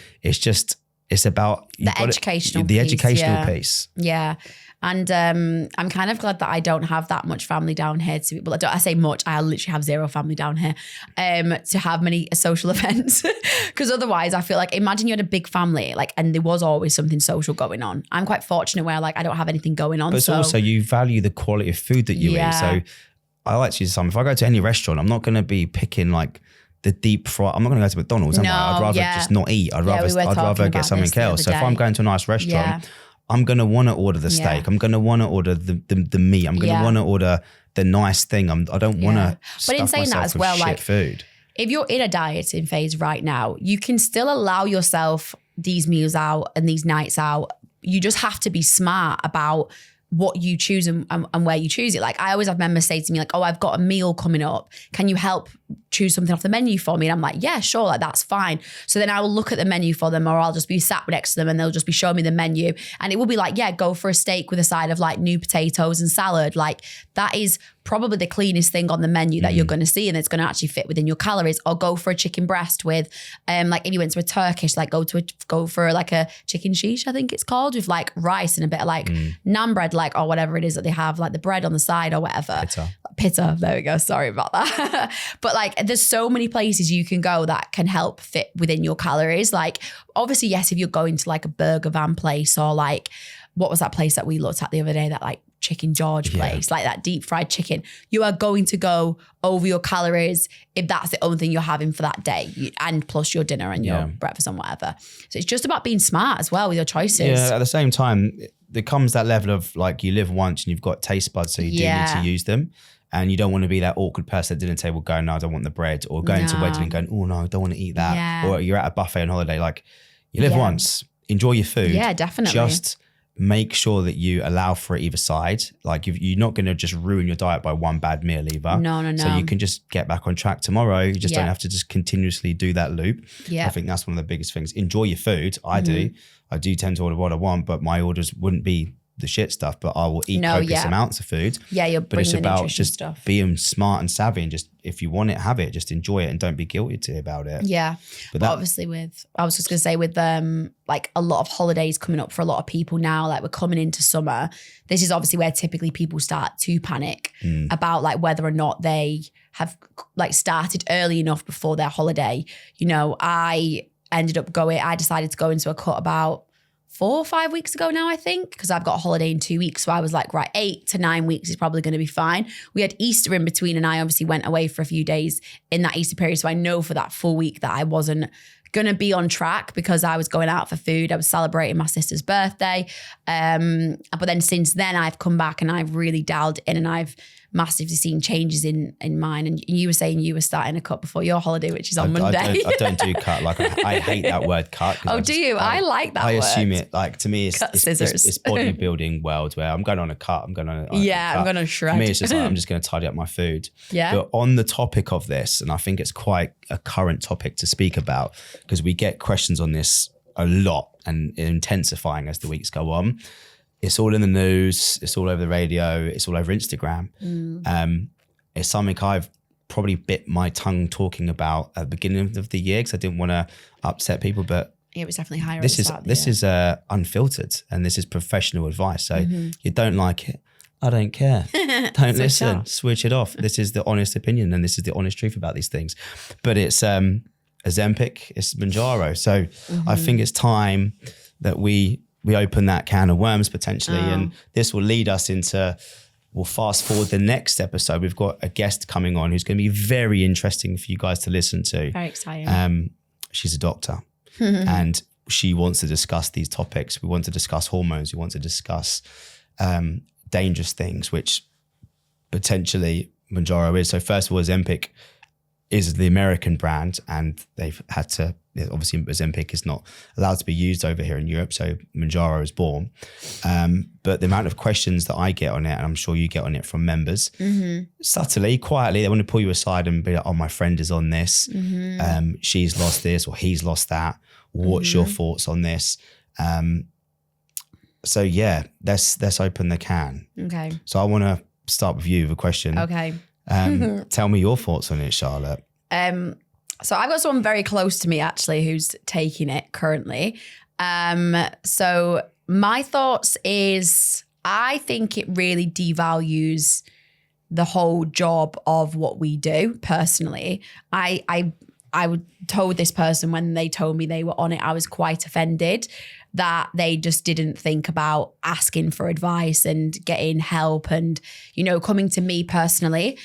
Speaker 2: it's about
Speaker 1: the educational
Speaker 2: piece.
Speaker 1: Yeah. And I'm kind of glad that I don't have that much family down here to, well, I say much, I literally have zero family down here to have many social events. Because otherwise I feel like, imagine you had a big family, like, and there was always something social going on. I'm quite fortunate where like I don't have anything going on.
Speaker 2: But it's also you value the quality of food that you eat. So I like to use some, if I go to any restaurant, I'm not going to be picking like the deep fry. I'm not going to go to McDonald's. I'd rather just not eat. I'd rather get something else. So if I'm going to a nice restaurant, I'm going to want to order the steak. I'm going to want to order the meat. I'm going to want to order the nice thing. I don't want to stuff myself with shit food.
Speaker 1: If you're in a dieting phase right now, you can still allow yourself these meals out and these nights out. You just have to be smart about what you choose and where you choose it. Like I always have members say to me like, oh, I've got a meal coming up. Can you help choose something off the menu for me? And I'm like, yeah, sure. Like that's fine. So then I will look at the menu for them, or I'll just be sat next to them and they'll just be showing me the menu. And it will be like, yeah, go for a steak with a side of like new potatoes and salad. Like that is probably the cleanest thing on the menu that you're going to see, and it's going to actually fit within your calories. Or go for a chicken breast with, like if you went to a Turkish, like go for like a chicken sheesh, I think it's called, with like rice and a bit of like naan bread, like, or whatever it is that they have, like the bread on the side or whatever. Pitta. There we go. Sorry about that. But like, there's so many places you can go that can help fit within your calories. Like obviously, yes, if you're going to like a burger van place, or like, what was that place that we looked at the other day, that like Chicken George place, like that deep fried chicken, you are going to go over your calories if that's the only thing you're having for that day, and plus your dinner and your breakfast and whatever. So it's just about being smart as well with your choices.
Speaker 2: Yeah, at the same time, there comes that level of like, you live once and you've got taste buds, so you do need to use them. And you don't want to be that awkward person at dinner table going, no, I don't want the bread, or going to a wedding and going, oh no, I don't want to eat that. Or you're at a buffet on holiday, like you live once, enjoy your food.
Speaker 1: Yeah, definitely.
Speaker 2: Just make sure that you allow for it either side. Like you're not going to just ruin your diet by one bad meal either.
Speaker 1: No.
Speaker 2: So you can just get back on track tomorrow. You just don't have to just continuously do that loop. I think that's one of the biggest things. Enjoy your food. I do tend to order what I want, but my orders wouldn't be the shit stuff, but I will eat copious amounts of food.
Speaker 1: Yeah, you're
Speaker 2: but it's
Speaker 1: the
Speaker 2: about just
Speaker 1: stuff.
Speaker 2: being smart and savvy, and just, if you want it, have it, just enjoy it and don't be guilty about it.
Speaker 1: Yeah. But obviously I was just going to say with like a lot of holidays coming up for a lot of people now, like we're coming into summer, this is obviously where typically people start to panic about like whether or not they have like started early enough before their holiday. You know, I decided to go into a cut about 4 or 5 weeks ago now, I think, because I've got a holiday in 2 weeks. So I was like, right, 8 to 9 weeks is probably going to be fine. We had Easter in between, and I obviously went away for a few days in that Easter period. So I know for that full week that I wasn't going to be on track because I was going out for food. I was celebrating my sister's birthday. But then since then I've come back and I've really dialed in, and I've massively seen changes in mine. And you were saying you were starting a cut before your holiday, which is on Monday.
Speaker 2: I don't do cut. Like I hate that word cut.
Speaker 1: Oh, do you? I like that word.
Speaker 2: I assume it, like, to me, it's bodybuilding world where I'm going on a cut. I'm going on
Speaker 1: I'm going to shred.
Speaker 2: For me, it's just like, I'm just going to tidy up my food.
Speaker 1: Yeah.
Speaker 2: But on the topic of this, and I think it's quite a current topic to speak about, because we get questions on this a lot and intensifying as the weeks go on. It's all in the news. It's all over the radio. It's all over Instagram. It's something I've probably bit my tongue talking about at the beginning of the year because I didn't want to upset people. But
Speaker 1: it was definitely higher.
Speaker 2: This is unfiltered, and this is professional advice. So you don't like it, I don't care. Don't listen. Switch it off. This is the honest opinion, and this is the honest truth about these things. But it's Ozempic, it's Mounjaro. So I think it's time that we open that can of worms potentially. And this will lead us into, we'll fast forward the next episode. We've got a guest coming on who's going to be very interesting for you guys to listen to.
Speaker 1: Very exciting.
Speaker 2: She's a doctor and she wants to discuss these topics. We want to discuss hormones. We want to discuss dangerous things, which potentially Mounjaro is. So first of all, Ozempic is the American brand, and they've had to, obviously Ozempic is not allowed to be used over here in Europe, so Mounjaro is born. But the amount of questions that I get on it, and I'm sure you get on it from members, subtly, quietly, they want to pull you aside and be like, oh, my friend is on this, she's lost this or he's lost that. What's your thoughts on this? So yeah, let's open the can.
Speaker 1: Okay.
Speaker 2: So I want to start with you with a question.
Speaker 1: Okay.
Speaker 2: Tell me your thoughts on it, Charlotte.
Speaker 1: So I've got someone very close to me actually who's taking it currently. So my thoughts is I think it really devalues the whole job of what we do personally. I told this person when they told me they were on it, I was quite offended that they just didn't think about asking for advice and getting help and, you know, coming to me personally.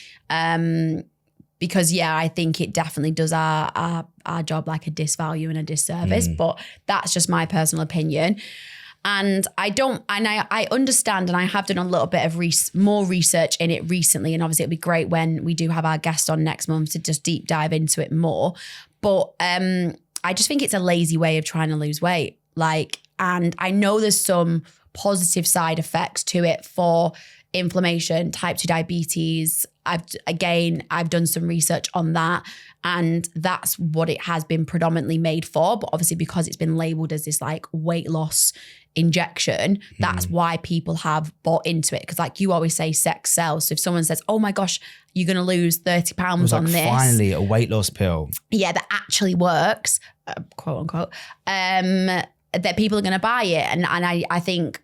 Speaker 1: Because yeah, I think it definitely does our job like a disvalue and a disservice, but that's just my personal opinion. And I understand, and I have done a little bit of more research in it recently. And obviously it'd be great when we do have our guest on next month to just deep dive into it more. But I just think it's a lazy way of trying to lose weight. And I know there's some positive side effects to it for inflammation, type 2 diabetes. I've done some research on that, and that's what it has been predominantly made for. But obviously because it's been labeled as this like weight loss injection, that's why people have bought into it. Because like you always say, sex sells. So if someone says, oh my gosh, you're going to lose 30 pounds on this.
Speaker 2: Finally, a weight loss pill. Yeah,
Speaker 1: that actually works, quote unquote, that people are going to buy it. And I think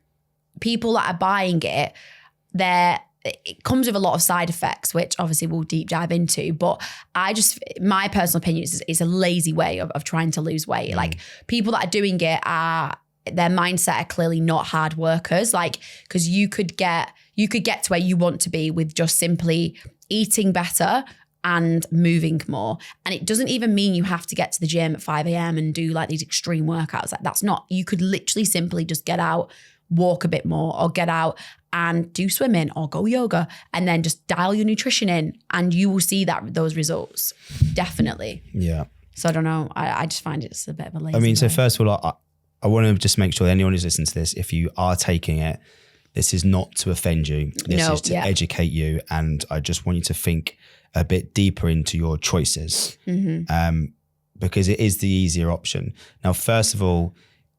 Speaker 1: people that are buying it, it comes with a lot of side effects, which obviously we'll deep dive into. But my personal opinion is a lazy way of trying to lose weight. Like people that are doing it their mindset are clearly not hard workers. Like, because you could get to where you want to be with just simply eating better and moving more. And it doesn't even mean you have to get to the gym at 5 a.m. and do like these extreme workouts. Like that's not, you could literally simply just get out, walk a bit more, or get out and do swimming or go yoga, and then just dial your nutrition in, and you will see those results. Definitely.
Speaker 2: Yeah.
Speaker 1: So I don't know. I just find it's a bit of a lazy way.
Speaker 2: So first of all, I want to just make sure that anyone who's listening to this, if you are taking it, this is not to offend you. This is to educate you. And I just want you to think a bit deeper into your choices, because it is the easier option. Now, first of all,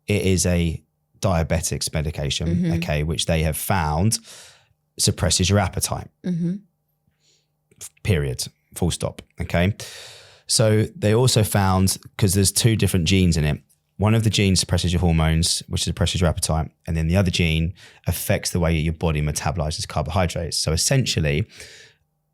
Speaker 2: it is a diabetics medication, okay, which they have found suppresses your appetite. Period. Full stop. Okay. So they also found, because there's 2 different genes in it, one of the genes suppresses your hormones, which suppresses your appetite. And then the other gene affects the way your body metabolizes carbohydrates. So essentially,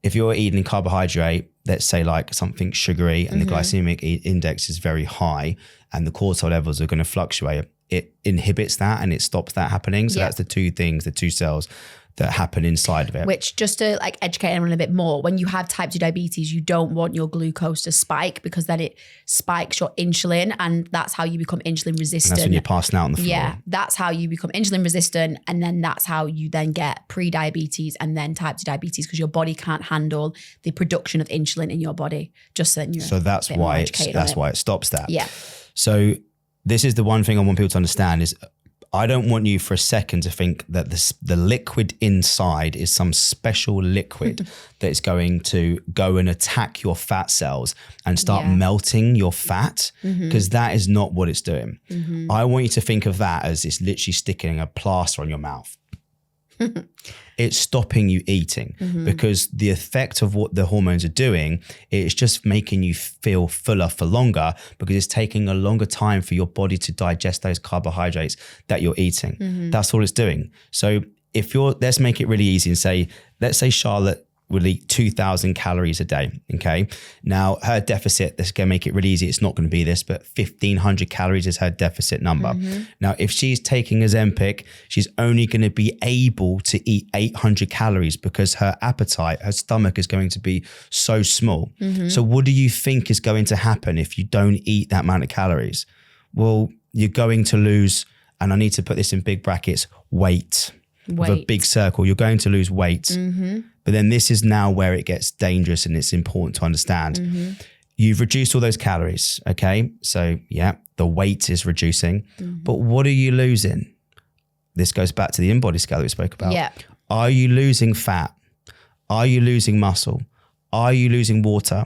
Speaker 2: if you're eating carbohydrate, let's say like something sugary and the glycemic index is very high and the cortisol levels are going to fluctuate, it inhibits that and it stops that happening. So that's the 2 things, the 2 cells that happen inside of it.
Speaker 1: Which, just to like educate everyone a bit more, when you have type 2 diabetes, you don't want your glucose to spike, because then it spikes your insulin, and that's how you become insulin resistant.
Speaker 2: And that's when you're passing out on the floor.
Speaker 1: Yeah, that's how you become insulin resistant, and then that's how you then get pre-diabetes and then type 2 diabetes, because your body can't handle the production of insulin in your body. Just so that you're
Speaker 2: so that's why it stops that.
Speaker 1: Yeah.
Speaker 2: So this is the one thing I want people to understand is, I don't want you for a second to think that the liquid inside is some special liquid that is going to go and attack your fat cells and start melting your fat, because that is not what it's doing. I want you to think of that as it's literally sticking a plaster on your mouth. It's stopping you eating, because the effect of what the hormones are doing, it's just making you feel fuller for longer, because it's taking a longer time for your body to digest those carbohydrates that you're eating. That's all it's doing. So if let's make it really easy and say, let's say Charlotte will eat 2,000 calories a day. Okay. Now her deficit, that's going to make it really easy. It's not going to be this, but 1,500 calories is her deficit number. Now, if she's taking Ozempic, she's only going to be able to eat 800 calories, because her appetite, her stomach is going to be so small. So what do you think is going to happen if you don't eat that amount of calories? Well, you're going to lose, and I need to put this in big brackets, weight. With a big circle, you're going to lose weight. But then this is now where it gets dangerous, and it's important to understand. You've reduced all those calories, okay? So yeah, the weight is reducing, but what are you losing? This goes back to the in-body scale that we spoke about.
Speaker 1: Yeah.
Speaker 2: Are you losing fat? Are you losing muscle? Are you losing water?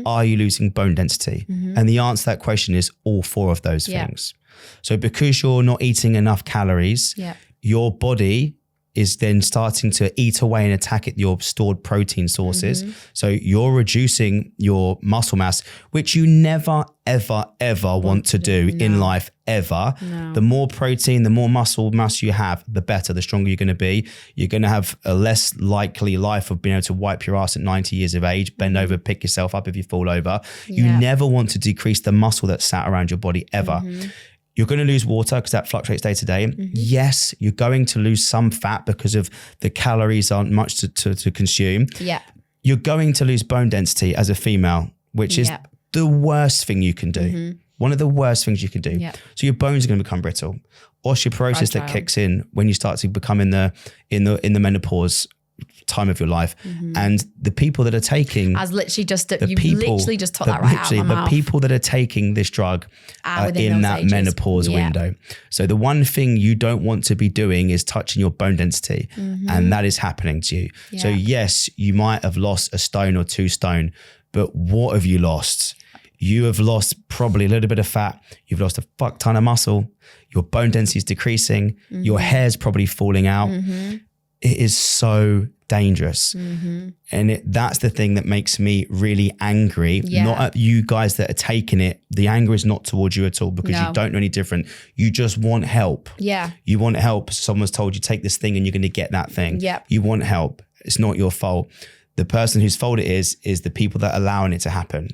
Speaker 2: Are you losing bone density? And the answer to that question is all 4 of those things. So because you're not eating enough calories, your body is then starting to eat away and attack at your stored protein sources. So you're reducing your muscle mass, which you never, ever, ever want to do in life, ever. The more protein, the more muscle mass you have, the better, the stronger you're going to be. You're going to have a less likely life of being able to wipe your ass at 90 years of age, bend over, pick yourself up if you fall over. You never want to decrease the muscle that's sat around your body ever. You're going to lose water because that fluctuates day to day. Yes, you're going to lose some fat because of the calories aren't much to consume. You're going to lose bone density as a female, which is the worst thing you can do. One of the worst things you can do. So your bones are going to become brittle. Osteoporosis that kicks in when you start to become in the menopause time of your life. And the people that are taking,
Speaker 1: literally just took that right out of my mouth.
Speaker 2: The people that are taking this drug are in that ages. Menopause window. So the one thing you don't want to be doing is touching your bone density, and that is happening to you. So yes, you might have lost a stone or 2 stone, but what have you lost? You have lost probably a little bit of fat. You've lost a fuck ton of muscle. Your bone density is decreasing. Your hair's probably falling out. It is so dangerous. And that's the thing that makes me really angry, not at you guys that are taking it. The anger is not towards you at all, because you don't know any different. You just want help. You want help. Someone's told you take this thing and you're going to get that thing. You want help. It's not your fault. The person whose fault it is the people that are allowing it to happen.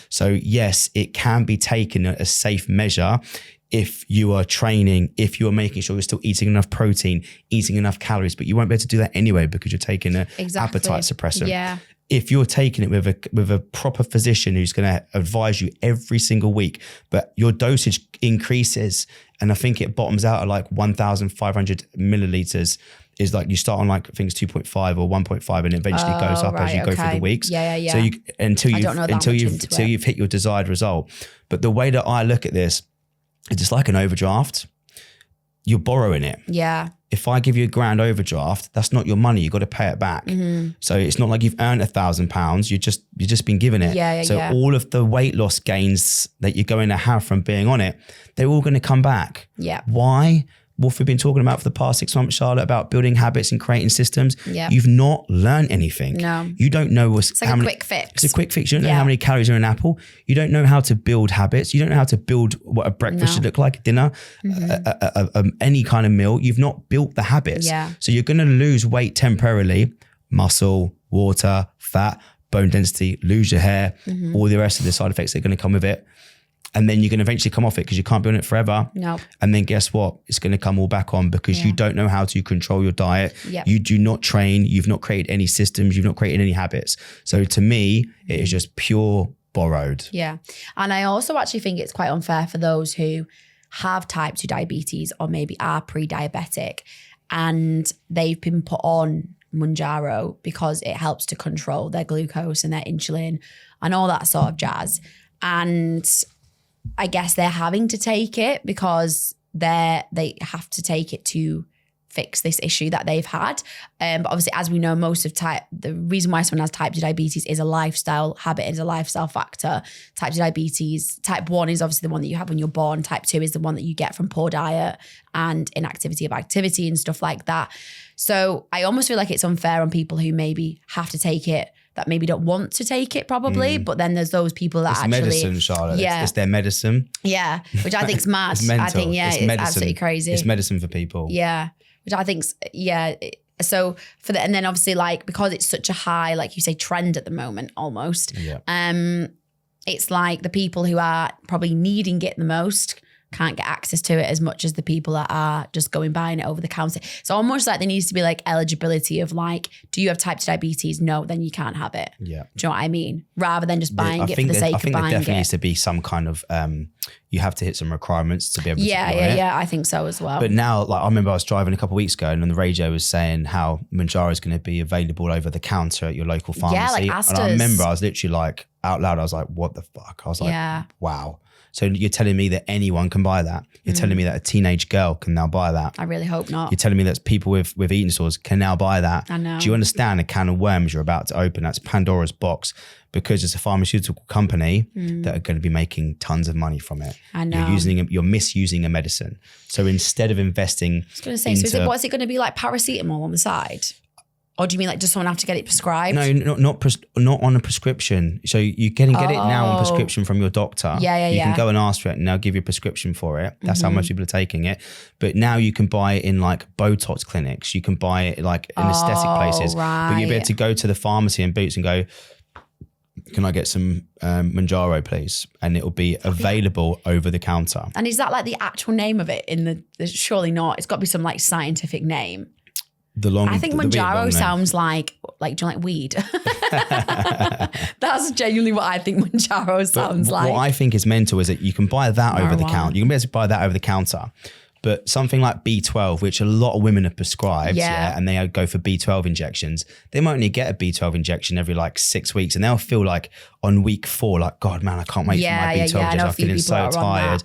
Speaker 2: So yes, it can be taken at a safe measure if you are training, if you are making sure you're still eating enough protein, eating enough calories, but you won't be able to do that anyway because you're taking an appetite suppressor. If you're taking it with a proper physician who's going to advise you every single week, but your dosage increases, and I think it bottoms out at like 1,500 milliliters, is like you start on like I think it's 2.5 or 1.5, and it eventually goes up as you go through the weeks. So until you've hit your desired result. But the way that I look at this, it's just like an overdraft. You're borrowing it. If I give you £1,000 overdraft, that's not your money. You got to pay it back. So it's not like you've earned £1,000. You've just been given it. So all of the weight loss gains that you're going to have from being on it, they're all going to come back. Why? what we've been talking about for the past 6 months, Charlotte, about building habits and creating systems.
Speaker 1: Yeah.
Speaker 2: You've not learned anything.
Speaker 1: No.
Speaker 2: You don't know
Speaker 1: It's like a quick fix.
Speaker 2: It's a quick fix. You don't know how many calories are in an apple. You don't know how to build habits. You don't know how to build what a breakfast should look like, dinner, any kind of meal. You've not built the habits.
Speaker 1: Yeah.
Speaker 2: So you're going to lose weight temporarily, muscle, water, fat, bone density, lose your hair, all the rest of the side effects that are going to come with it. And then you're going to eventually come off it because you can't be on it forever.
Speaker 1: No.
Speaker 2: And then guess what? It's going to come all back on because you don't know how to control your diet.
Speaker 1: Yep.
Speaker 2: You do not train. You've not created any systems. You've not created any habits. So to me, it is just pure borrowed.
Speaker 1: Yeah. And I also actually think it's quite unfair for those who have type 2 diabetes or maybe are pre-diabetic and they've been put on Mounjaro because it helps to control their glucose and their insulin and all that sort of jazz. And I guess they're having to take it because they have to take it to fix this issue that they've had. But obviously, as we know, the reason why someone has type 2 diabetes is a lifestyle habit, is a lifestyle factor. Type 2 diabetes, type 1 is obviously the one that you have when you're born. Type 2 is the one that you get from poor diet and inactivity of activity and stuff like that. So I almost feel like it's unfair on people who maybe have to take it that maybe don't want to take it probably, but then there's those people that
Speaker 2: it's
Speaker 1: actually—
Speaker 2: medicine, Charlotte.
Speaker 1: Yeah.
Speaker 2: It's their medicine.
Speaker 1: Yeah, which I think's mad.
Speaker 2: It's mental.
Speaker 1: I think, it's absolutely crazy.
Speaker 2: It's medicine for people.
Speaker 1: Yeah, which I think's, so and then obviously like, because it's such a high, like you say, trend at the moment almost, it's like the people who are probably needing it the most can't get access to it as much as the people that are just going buying it over the counter. It's almost like there needs to be like eligibility of like, do you have type 2 diabetes? No, then you can't have it.
Speaker 2: Yeah.
Speaker 1: Do you know what I mean? Rather than just buying it for the sake of buying it.
Speaker 2: I think there definitely needs to be some kind of, you have to hit some requirements to be able to buy it.
Speaker 1: Yeah, I think so as well.
Speaker 2: But now, like I remember I was driving a couple of weeks ago and on the radio was saying how Mounjaro is going to be available over the counter at your local pharmacy.
Speaker 1: Yeah, like Asda's.
Speaker 2: And I remember I was literally like, out loud, I was like, what the fuck? I was like, wow. So you're telling me that anyone can buy that? You're telling me that a teenage girl can now buy that?
Speaker 1: I really hope not.
Speaker 2: You're telling me that people with eating disorders can now buy that?
Speaker 1: I know.
Speaker 2: Do you understand a can of worms you're about to open? That's Pandora's box, because it's a pharmaceutical company that are going to be making tons of money from it.
Speaker 1: I know.
Speaker 2: You're misusing a medicine. So instead of investing,
Speaker 1: I was going to say, so what's it going to be like paracetamol on the side? Or do you mean like just someone have to get it prescribed?
Speaker 2: No, not on a prescription. So you can get it now on prescription from your doctor.
Speaker 1: Yeah.
Speaker 2: You can go and ask for it and they'll give you a prescription for it. That's how most people are taking it. But now you can buy it in like Botox clinics. You can buy it like in aesthetic places.
Speaker 1: Right.
Speaker 2: But you'll be able to go to the pharmacy and Boots and go, can I get some Mounjaro, please? And it will be available over the counter.
Speaker 1: And is that like the actual name of it in the surely not. It's got to be some like scientific name. I think Mounjaro sounds like do you like weed? That's genuinely what I think Mounjaro sounds like.
Speaker 2: What I think is mental is that you can buy that over the counter. You can be able to buy that over the counter. But something like B12, which a lot of women are prescribed, and they go for B12 injections, they might only get a B12 injection every like 6 weeks. And they'll feel like on week 4, like, God, man, I can't wait for my B12 injection. I'm feeling so tired.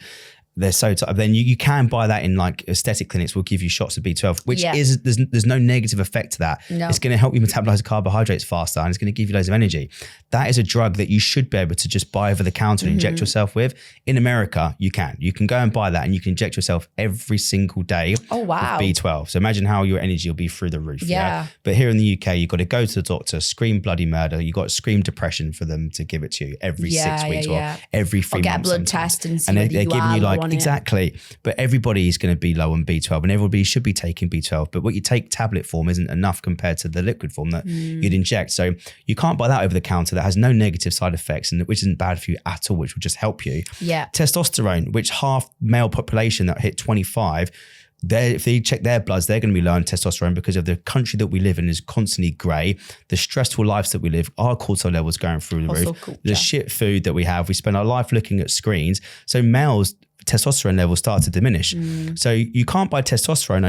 Speaker 2: They're so tired. Then you can buy that in like aesthetic clinics. Will give you shots of B12, which is there's no negative effect to that.
Speaker 1: No.
Speaker 2: It's going to help you metabolize carbohydrates faster and it's going to give you loads of energy. That is a drug that you should be able to just buy over the counter and inject yourself with. In America, you can go and buy that and you can inject yourself every single day.
Speaker 1: Oh wow,
Speaker 2: with B12. So imagine how your energy will be through the roof.
Speaker 1: Yeah.
Speaker 2: But here in the UK, you've got to go to the doctor, scream bloody murder. You've got to scream depression for them to give it to you every 6 weeks or every 3 months.
Speaker 1: Or get a blood test and see
Speaker 2: and
Speaker 1: whether
Speaker 2: they're giving you like
Speaker 1: exactly.
Speaker 2: But everybody is going to be low on B12 and everybody should be taking B12. But what you take tablet form isn't enough compared to the liquid form that you'd inject. So you can't buy that over the counter. That has no negative side effects and which isn't bad for you at all, which will just help you.
Speaker 1: Yeah.
Speaker 2: Testosterone, which half male population that hit 25, if they check their bloods, they're going to be low on testosterone because of the country that we live in is constantly grey. The stressful lives that we live, our cortisol levels going through the roof. The shit food that we have, we spend our life looking at screens. So males, testosterone levels start to diminish. So you can't buy testosterone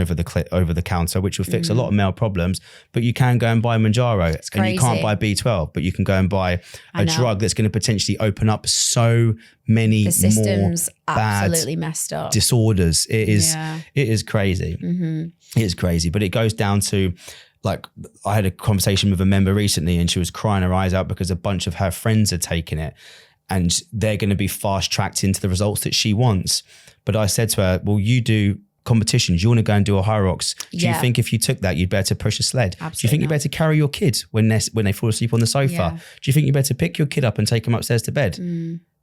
Speaker 2: over the counter, which will fix a lot of male problems, but you can go and buy Mounjaro and you can't buy B12, but you can go and buy a drug that's going to potentially open up so many
Speaker 1: the system's
Speaker 2: more
Speaker 1: absolutely messed up
Speaker 2: disorders. It is crazy. It is crazy, but it goes down to like, I had a conversation with a member recently and she was crying her eyes out because a bunch of her friends are taking it. And they're going to be fast tracked into the results that she wants. But I said to her, well, you do competitions, you want to go and do a high rocks. Do you
Speaker 1: Yeah.
Speaker 2: think if you took that, you'd better push a sled?
Speaker 1: Absolutely
Speaker 2: Do you think you'd
Speaker 1: not.
Speaker 2: better carry your kid when they fall asleep on the sofa?
Speaker 1: Yeah.
Speaker 2: Do you think you better pick your kid up and take him upstairs to bed?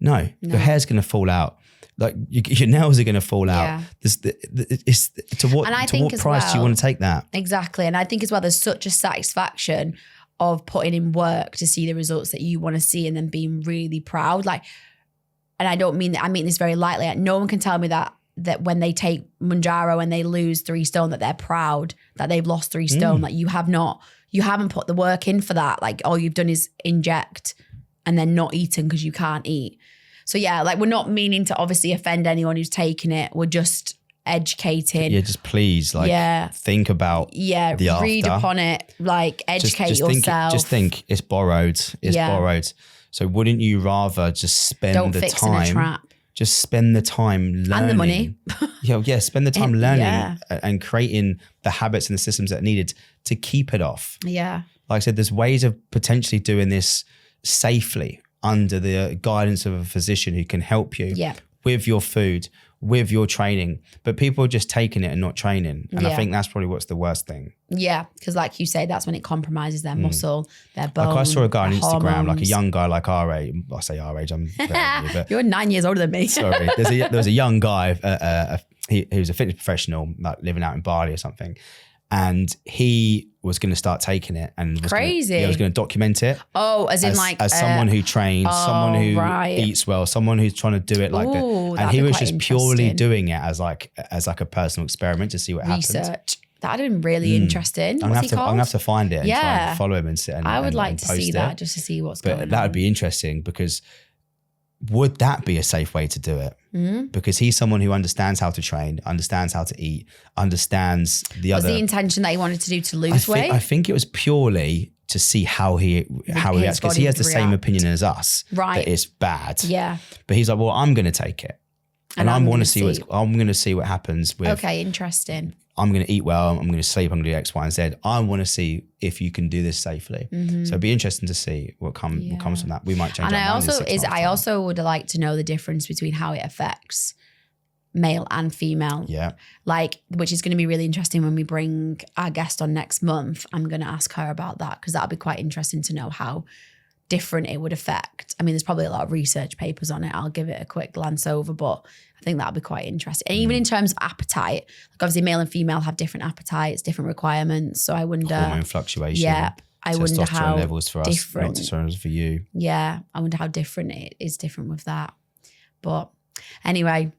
Speaker 2: No, your hair's going to fall out. Like your nails are going to fall out. It's to what price do you want to take that?
Speaker 1: Exactly. And I think as well, there's such a satisfaction of putting in work to see the results that you want to see and then being really proud. Like, and I don't mean that, I mean this very lightly. Like, no one can tell me that when they take Mounjaro and they lose 3 stone, that they're proud that they've lost 3 stone. Like you haven't put the work in for that. Like all you've done is inject and then not eaten because you can't eat. So yeah, like we're not meaning to obviously offend anyone who's taking it. We're just educating.
Speaker 2: Yeah, just please think about the
Speaker 1: read
Speaker 2: after.
Speaker 1: upon it, like educate yourself.
Speaker 2: Just think it's borrowed. It's borrowed. So wouldn't you rather just spend the time? Just spend the time learning.
Speaker 1: And the money.
Speaker 2: Spend the time learning and creating the habits and the systems that are needed to keep it off.
Speaker 1: Yeah.
Speaker 2: Like I said, there's ways of potentially doing this safely under the guidance of a physician who can help you with your food, with your training. But people are just taking it and not training. And I think that's probably what's the worst thing. Yeah.
Speaker 1: Because like you say, that's when it compromises their muscle, their bone.
Speaker 2: Like I saw a guy on Instagram,
Speaker 1: hormones.
Speaker 2: like a young guy like our age. I say our age, I'm very young, but
Speaker 1: You're 9 years older than me.
Speaker 2: sorry. There was a young guy, he was a fitness professional, like living out in Bali or something. And he was going to start taking it and was
Speaker 1: crazy.
Speaker 2: Was going to document it.
Speaker 1: Oh, as
Speaker 2: someone who trains, someone who eats well, someone who's trying to do it like that. And he was just purely doing it as like a personal experiment to see what happens.
Speaker 1: Research. That'd have been really interesting.
Speaker 2: I'm
Speaker 1: What's he called?
Speaker 2: I'm gonna have to find it and try and follow him and sit and
Speaker 1: I would like to see that
Speaker 2: it.
Speaker 1: just to see what's going on.
Speaker 2: But that would be interesting because would that be a safe way to do it? Because he's someone who understands how to train, understands how to eat, understands the other.
Speaker 1: Was the intention that he wanted to do to lose weight?
Speaker 2: I think it was purely to see how he reacts, because he has the same opinion as us.
Speaker 1: Right.
Speaker 2: That it's bad.
Speaker 1: Yeah.
Speaker 2: But he's like, well, I'm going to take it. And I'm going to see what happens with.
Speaker 1: Okay, interesting.
Speaker 2: I'm going to eat well. I'm going to sleep. I'm going to do X, Y, and Z. I want to see if you can do this safely. So it'd be interesting to see what comes from that. We might change. And
Speaker 1: I also would like to know the difference between how it affects male and female.
Speaker 2: Yeah.
Speaker 1: Like, which is going to be really interesting when we bring our guest on next month. I'm going to ask her about that because that'll be quite interesting to know how different it would affect. I mean, there's probably a lot of research papers on it. I'll give it a quick glance over, but I think that'll be quite interesting. And even in terms of appetite, like obviously male and female have different appetites, different requirements. So I wonder.
Speaker 2: Hormone fluctuation.
Speaker 1: Yeah. I wonder how
Speaker 2: levels for us, not testosterone for you.
Speaker 1: Yeah. I wonder how different it is different with that. But anyway,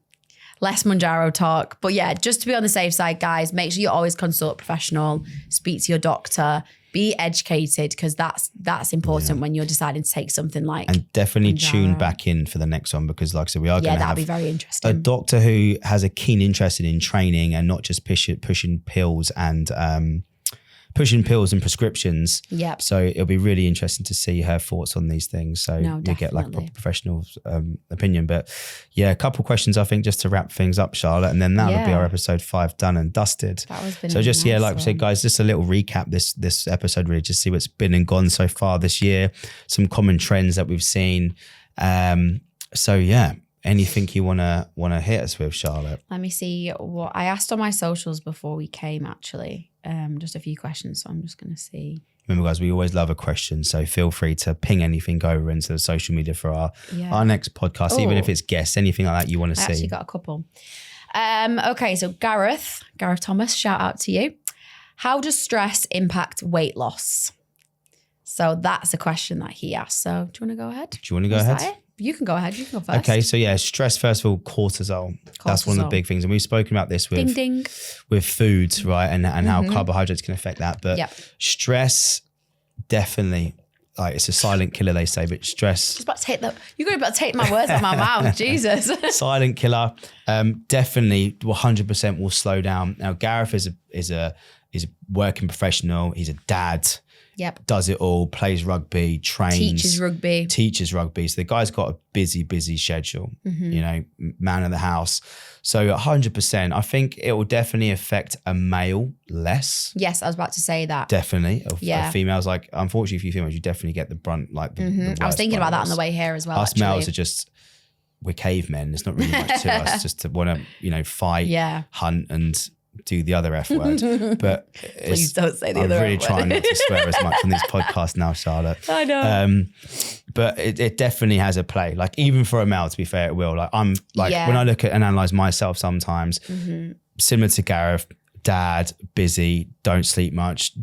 Speaker 1: less Mounjaro talk. But yeah, just to be on the safe side, guys, make sure you always consult a professional, speak to your doctor, be educated, because that's important when you're deciding to take something like. And
Speaker 2: definitely
Speaker 1: Mounjaro.
Speaker 2: Tune back in for the next one, because like I said, we are going to have
Speaker 1: be very interesting.
Speaker 2: A doctor who has a keen interest in training and not just pushing pills and prescriptions.
Speaker 1: Yep.
Speaker 2: So it'll be really interesting to see her thoughts on these things. So you get like a proper professional opinion. But yeah, a couple questions, I think, just to wrap things up, Charlotte, and then that'll be our episode 5 done and dusted.
Speaker 1: That was been
Speaker 2: so just
Speaker 1: nice
Speaker 2: like we said, guys, just a little recap this episode, really, just see what's been and gone so far this year, some common trends that we've seen. So yeah. Anything you wanna hit us with, Charlotte?
Speaker 1: Let me see what I asked on my socials before we came, actually. Just a few questions, so I'm just gonna see.
Speaker 2: Remember, guys, we always love a question, so feel free to ping anything over into the social media for our next podcast, even if it's guests, anything like that you want to see.
Speaker 1: I actually got a couple. Okay, so Gareth Thomas, shout out to you. How does stress impact weight loss? So that's a question that he asked. So do you want to go ahead?
Speaker 2: Do you want to go ahead?
Speaker 1: You can go ahead. You can go first.
Speaker 2: Okay, so yeah, stress, first of all, cortisol. That's one of the big things. And we've spoken about this with foods, right? And how carbohydrates can affect that. But stress, definitely, like it's a silent killer, they say, but stress.
Speaker 1: You're going to take my words out of my mouth, Jesus.
Speaker 2: Silent killer, definitely 100% will slow down. Now, Gareth is a working professional. He's a dad.
Speaker 1: Yep.
Speaker 2: Does it all, plays rugby, trains. Teaches rugby. So the guy's got a busy schedule, man of the house. So 100%, I think it will definitely affect a male less.
Speaker 1: Yes, I was about to say that.
Speaker 2: Definitely. Females, like, unfortunately for you females, you definitely get the brunt, like the
Speaker 1: I was thinking about that on the way here as well.
Speaker 2: Us males are just we're cavemen. There's not really much to us, just to want to, fight, hunt, and do the other F word. But
Speaker 1: please don't say the other F word.
Speaker 2: I'm really trying not to swear as much on these podcasts now, Charlotte.
Speaker 1: I know.
Speaker 2: But it definitely has a play. Like, even for a male, to be fair, it will. Like, I'm like, when I look at and analyze myself sometimes, similar to Gareth, dad, busy, don't sleep much,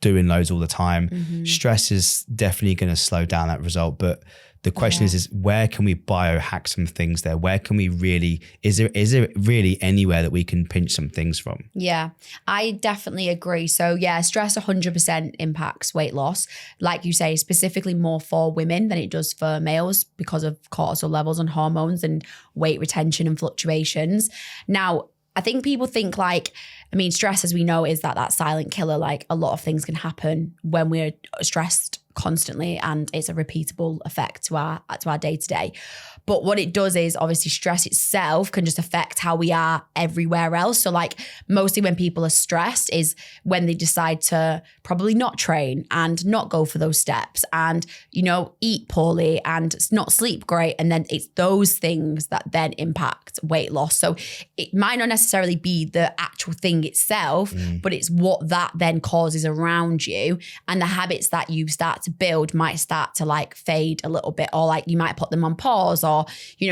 Speaker 2: doing loads all the time. Stress is definitely going to slow down that result. But the question is where can we biohack some things there? Where can we really, is there really anywhere that we can pinch some things from?
Speaker 1: Yeah, I definitely agree. So yeah, stress 100% impacts weight loss. Like you say, specifically more for women than it does for males because of cortisol levels and hormones and weight retention and fluctuations. Now, I think people think stress, as we know, is that silent killer. Like, a lot of things can happen when we're stressed constantly, and it's a repeatable effect to our day-to-day. But what it does is, obviously, stress itself can just affect how we are everywhere else. So like, mostly when people are stressed is when they decide to probably not train and not go for those steps and, eat poorly and not sleep great. And then it's those things that then impact weight loss. So it might not necessarily be the actual thing itself, but it's what that then causes around you. And the habits that you start to build might start to fade a little bit, or you might put them on pause, or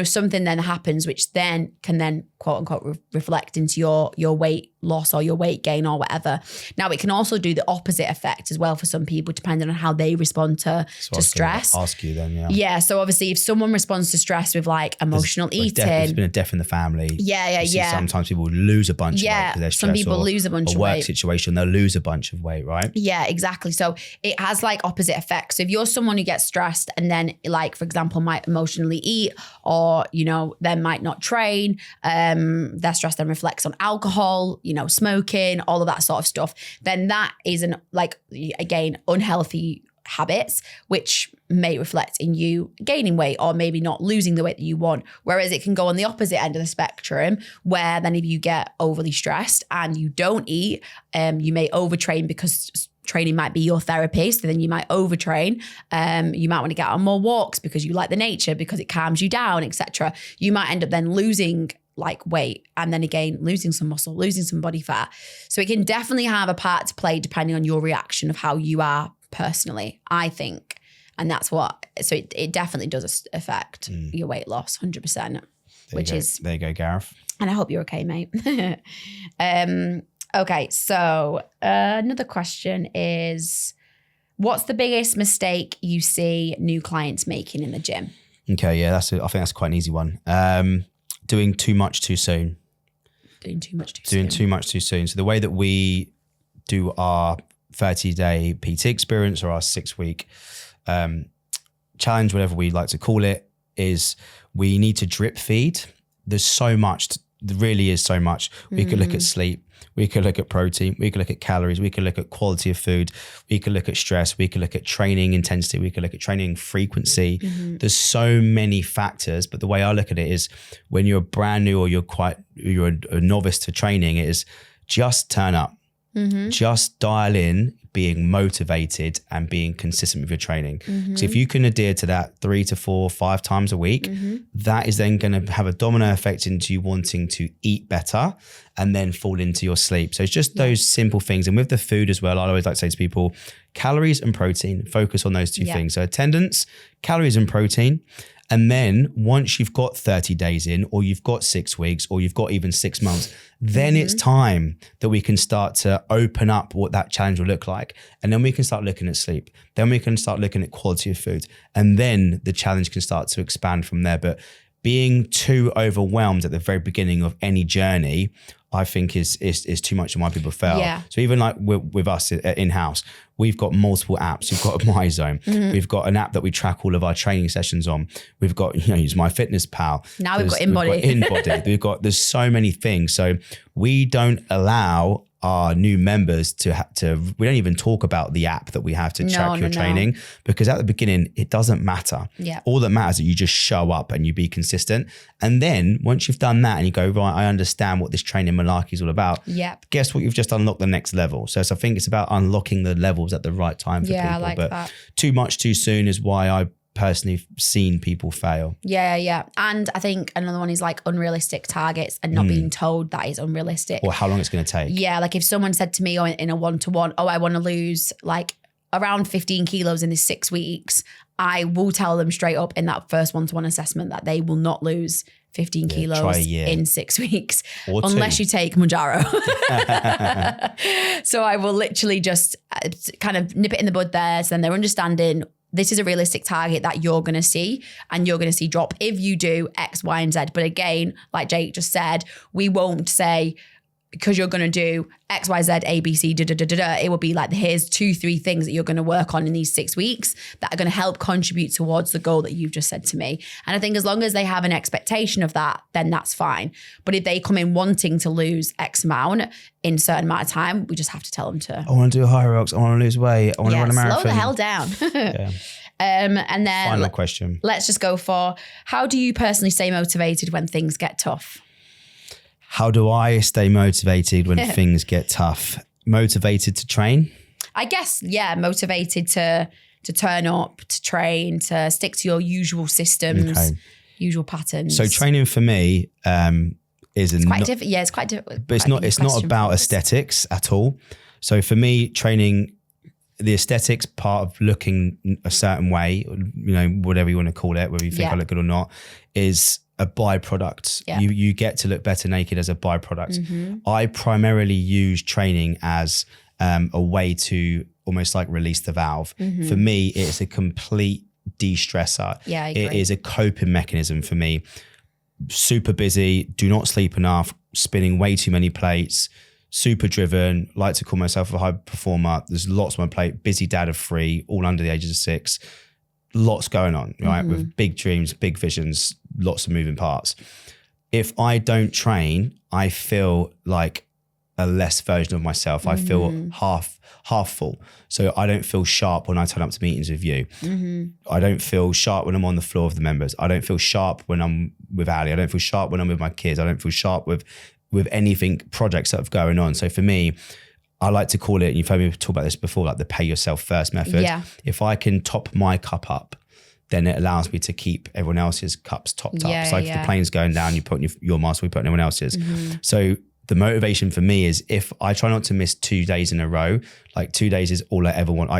Speaker 1: something then happens which then can quote unquote reflect into your weight loss or your weight gain or whatever. Now, it can also do the opposite effect as well for some people, depending on how they respond to stress.
Speaker 2: Ask you then,
Speaker 1: yeah. So obviously, if someone responds to stress with emotional eating,
Speaker 2: there's been a death in the family.
Speaker 1: Yeah.
Speaker 2: Sometimes people lose a bunch of weight because they're stressed. Some people lose a bunch of weight. A work situation, they'll lose a bunch of weight, right?
Speaker 1: Yeah, exactly. So it has opposite effects. So if you're someone who gets stressed and then for example, might emotionally eat, or then might not train, their stress then reflects on alcohol, smoking, all of that sort of stuff, then that is again, unhealthy habits, which may reflect in you gaining weight or maybe not losing the weight that you want. Whereas it can go on the opposite end of the spectrum, where then if you get overly stressed and you don't eat, you may overtrain because training might be your therapy. So then you might overtrain. You might want to get on more walks because you like the nature, because it calms you down, etc. You might end up then losing weight, and then again losing some muscle, losing some body fat. So it can definitely have a part to play depending on your reaction of how you are personally, I think. And that's so it definitely does affect your weight loss 100%,
Speaker 2: there you go, Gareth.
Speaker 1: And I hope you're okay, mate. Okay, so another question is, what's the biggest mistake you see new clients making in the gym?
Speaker 2: Okay, yeah, I think that's quite an easy one. Doing too much too soon.
Speaker 1: Doing too much too soon. So the way that we do our 30-day PT experience, or our 6-week challenge, whatever we like to call it, is we need to drip feed. There's so much, there really is so much. We could look at sleep. We could look at protein. We could look at calories. We could look at quality of food. We could look at stress. We could look at training intensity. We could look at training frequency. There's so many factors. But the way I look at it is, when you're brand new or you're a novice to training, it is just turn up. Just dial in, being motivated and being consistent with your training. So if you can adhere to that 3 to 4, 5 times a week, that is then going to have a domino effect into you wanting to eat better and then fall into your sleep. So it's just those simple things. And with the food as well, I always like to say to people, calories and protein, focus on those two things. So attendance, calories and protein. And then once you've got 30 days in, or you've got 6 weeks, or you've got even 6 months, then it's time that we can start to open up what that challenge will look like. And then we can start looking at sleep. Then we can start looking at quality of food. And then the challenge can start to expand from there. But being too overwhelmed at the very beginning of any journey, I think is too much, and why people fail. Yeah. So even with us in-house, we've got multiple apps. We've got MyZone. We've got an app that we track all of our training sessions on. We've got, use MyFitnessPal. Now we've got InBody.
Speaker 2: There's so many things. So we don't allow our new members we don't even talk about the app that we have to track your training, because at the beginning, it doesn't matter.
Speaker 1: Yeah.
Speaker 2: All that matters is that you just show up and you be consistent. And then once you've done that and you go, right, I understand what this training malarkey is all about.
Speaker 1: Yep.
Speaker 2: Guess what? You've just unlocked the next level. So I think it's about unlocking the levels at the right time for people.
Speaker 1: I like that.
Speaker 2: Too much too soon is why I personally seen people fail.
Speaker 1: Yeah. And I think another one is like unrealistic targets and not being told that is unrealistic.
Speaker 2: Or how long it's going to take.
Speaker 1: Yeah, like if someone said to me in a one-to-one, I want to lose like around 15 kilos in this 6 weeks, I will tell them straight up in that first one-to-one assessment that they will not lose 15 kilos in 6 weeks unless you take Mounjaro. So I will literally just kind of nip it in the bud there. So then they're understanding this is a realistic target that you're going to see, and you're going to see drop if you do X, Y, and Z. But again, like Jake just said, we won't say, because you're going to do X, Y, Z, A, B, C, It will be like, here's 2-3 things that you're going to work on in these 6 weeks that are going to help contribute towards the goal that you've just said to me. And I think as long as they have an expectation of that, then that's fine. But if they come in wanting to lose X amount in a certain amount of time, we just have to tell them to.
Speaker 2: I want to do high rocks. I want to lose weight. I want to run a marathon.
Speaker 1: Slow the hell down. And then
Speaker 2: final question.
Speaker 1: Let's just go for, how do you personally stay motivated when things get tough?
Speaker 2: How do I stay motivated when things get tough? Motivated to train?
Speaker 1: I guess, yeah, motivated to turn up, to train, to stick to your usual systems, usual patterns.
Speaker 2: So training for me is
Speaker 1: quite different. Yeah, it's quite different.
Speaker 2: But it's not about aesthetics at all. So for me, training, the aesthetics part of looking a certain way, you know, whatever you want to call it, whether you think I look good or not, is a byproduct. Yeah. You get to look better naked as a byproduct. I primarily use training as a way to almost like release the valve. For me, it's a complete de-stressor.
Speaker 1: Yeah, I agree.
Speaker 2: It is a coping mechanism for me. Super busy, do not sleep enough, spinning way too many plates, super driven, like to call myself a high performer. There's lots on my plate, busy dad of 3, all under the ages of 6. Lots going on, right? With big dreams, big visions, lots of moving parts. If I don't train, I feel like a less version of myself. I feel half full. So I don't feel sharp when I turn up to meetings with you. I don't feel sharp when I'm on the floor of the members. I don't feel sharp when I'm with Ali. I don't feel sharp when I'm with my kids. I don't feel sharp with anything, projects that are going on. So for me, I like to call it, and you've heard me talk about this before, like the pay yourself first method. Yeah. If I can top my cup up, then it allows me to keep everyone else's cups topped up. It's like if the plane's going down, you put your mask, we put anyone else's. So the motivation for me is if I try not to miss 2 days in a row, like 2 days is all I ever want.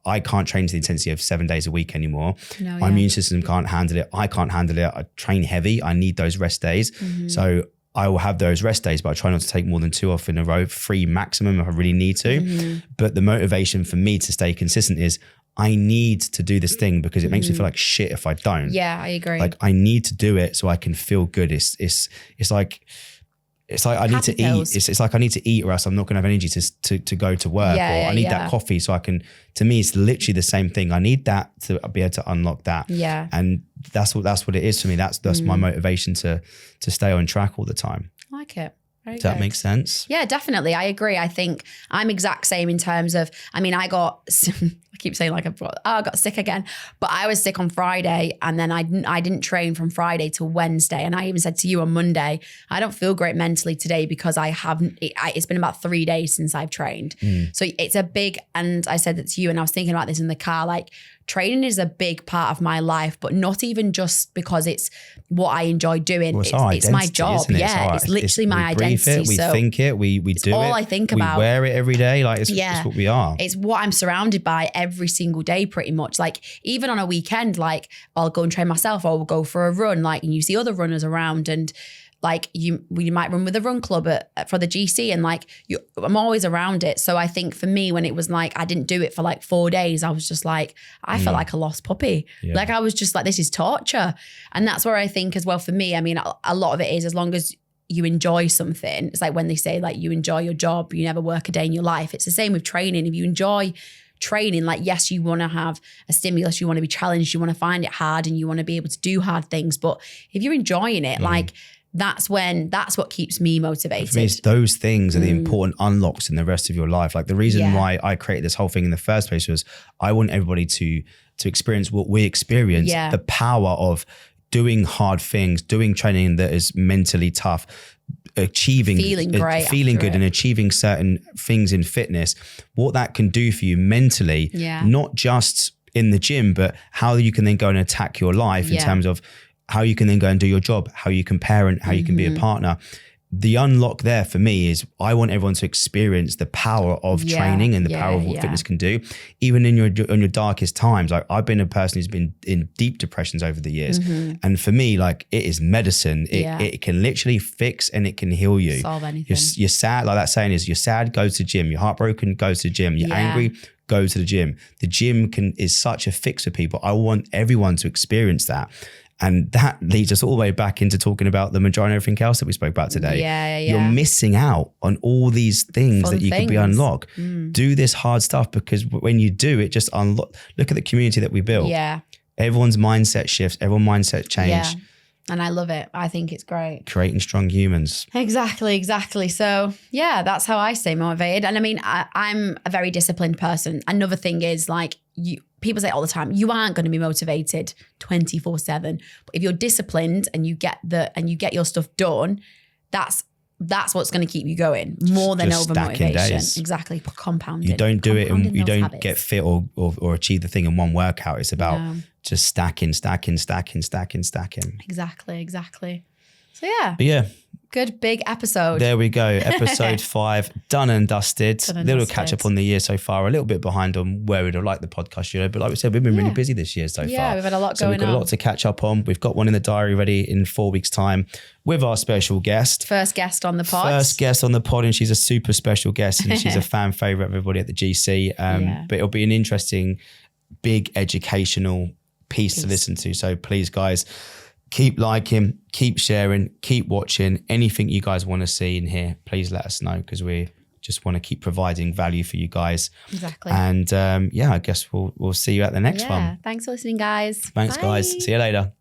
Speaker 2: I can't train to the intensity of 7 days a week anymore. My immune system can't handle it. I can't handle it. I train heavy. I need those rest days. So I will have those rest days, but I try not to take more than 2 off in a row, 3 maximum if I really need to. But the motivation for me to stay consistent is I need to do this thing because it makes me feel like shit if I don't.
Speaker 1: Yeah, I agree.
Speaker 2: Like I need to do it so I can feel good. It's like I need to eat. It's like I need to eat or else I'm not going to have energy to go to work. Or I need that coffee so I can. To me, it's literally the same thing. I need that to be able to unlock that. Yeah, and that's what it is for me. That's my motivation to stay on track all the time.
Speaker 1: I like it.
Speaker 2: Does that make sense?
Speaker 1: Yeah, definitely. I agree. I think I'm exact same in terms of, I mean, I keep saying like I got sick again, but I was sick on Friday and then I didn't train from Friday till Wednesday. And I even said to you on Monday, I don't feel great mentally today because it's been about 3 days since I've trained. So it's a big, and I said that to you and I was thinking about this in the car, like training is a big part of my life, but not even just because it's what I enjoy doing.
Speaker 2: Well,
Speaker 1: it's my job. It's literally my identity.
Speaker 2: We think it, we do it.
Speaker 1: All I think about.
Speaker 2: We wear it every day. Like it's what we are.
Speaker 1: It's what I'm surrounded by every single day pretty much. Like even on a weekend, like I'll go and train myself or we'll go for a run, like, and you see other runners around and like we might run with a run club for the GC and like I'm always around it. So I think for me, when it was like I didn't do it for like 4 days, I was just like, I felt like a lost puppy. Like I was just like, this is torture. And that's where I think as well for me, I mean, a lot of it is as long as you enjoy something. It's like when they say like you enjoy your job, you never work a day in your life. It's the same with training. If you enjoy training, like yes, you want to have a stimulus, you want to be challenged, you want to find it hard and you want to be able to do hard things. But if you're enjoying it, like that's what keeps me motivated.
Speaker 2: For me, it's those things are the important unlocks in the rest of your life. Like the reason why I created this whole thing in the first place was I want everybody to experience what we experience, the power of doing hard things, doing training that is mentally tough, feeling good and achieving certain things in fitness, what that can do for you mentally, not just in the gym, but how you can then go and attack your life in terms of how you can then go and do your job, how you can parent, how you can be a partner. The unlock there for me is I want everyone to experience the power of training and the power of what fitness can do, even in your darkest times. Like I've been a person who's been in deep depressions over the years, and for me, like it is medicine. It can literally fix and it can heal you.
Speaker 1: Solve anything.
Speaker 2: You're sad, like that saying is, you're sad, go to the gym. You're heartbroken, go to the gym. You're angry, go to the gym. The gym is such a fix for people. I want everyone to experience that. And that leads us all the way back into talking about the majority and everything else that we spoke about today. You're missing out on all these things that you could be unlocked. Do this hard stuff, because when you do, it just unlock. Look at the community that we built. Everyone's mindset shifts, everyone's mindset change.
Speaker 1: And I love it. I think it's great.
Speaker 2: Creating strong humans.
Speaker 1: Exactly. So yeah, that's how I stay motivated. And I mean, I'm a very disciplined person. Another thing is like, people say all the time, you aren't going to be motivated 24/7. But if you're disciplined and you get your stuff done, that's what's going to keep you going more than over motivation. Exactly. Compounding.
Speaker 2: You don't do it and you don't get fit or achieve the thing in one workout. It's about just stacking.
Speaker 1: Exactly. So yeah.
Speaker 2: But yeah.
Speaker 1: Good big episode.
Speaker 2: There we go. Episode 5, done and dusted. Little catch up on the year so far. A little bit behind on where we'd have liked the podcast, but like we said, we've been really busy this year so far.
Speaker 1: Yeah, we've had a lot going on.
Speaker 2: So we've got a lot to catch up on. We've got one in the diary ready in 4 weeks' time with our special guest.
Speaker 1: First guest on the pod.
Speaker 2: And she's a super special guest, and she's a fan favourite of everybody at the GC. But it'll be an interesting, big educational piece to listen to. So please, guys, keep liking, keep sharing, keep watching. Anything you guys want to see and hear, please let us know, because we just want to keep providing value for you guys.
Speaker 1: Exactly.
Speaker 2: And I guess we'll see you at the next one.
Speaker 1: Thanks for listening, guys.
Speaker 2: Thanks, guys. See you later.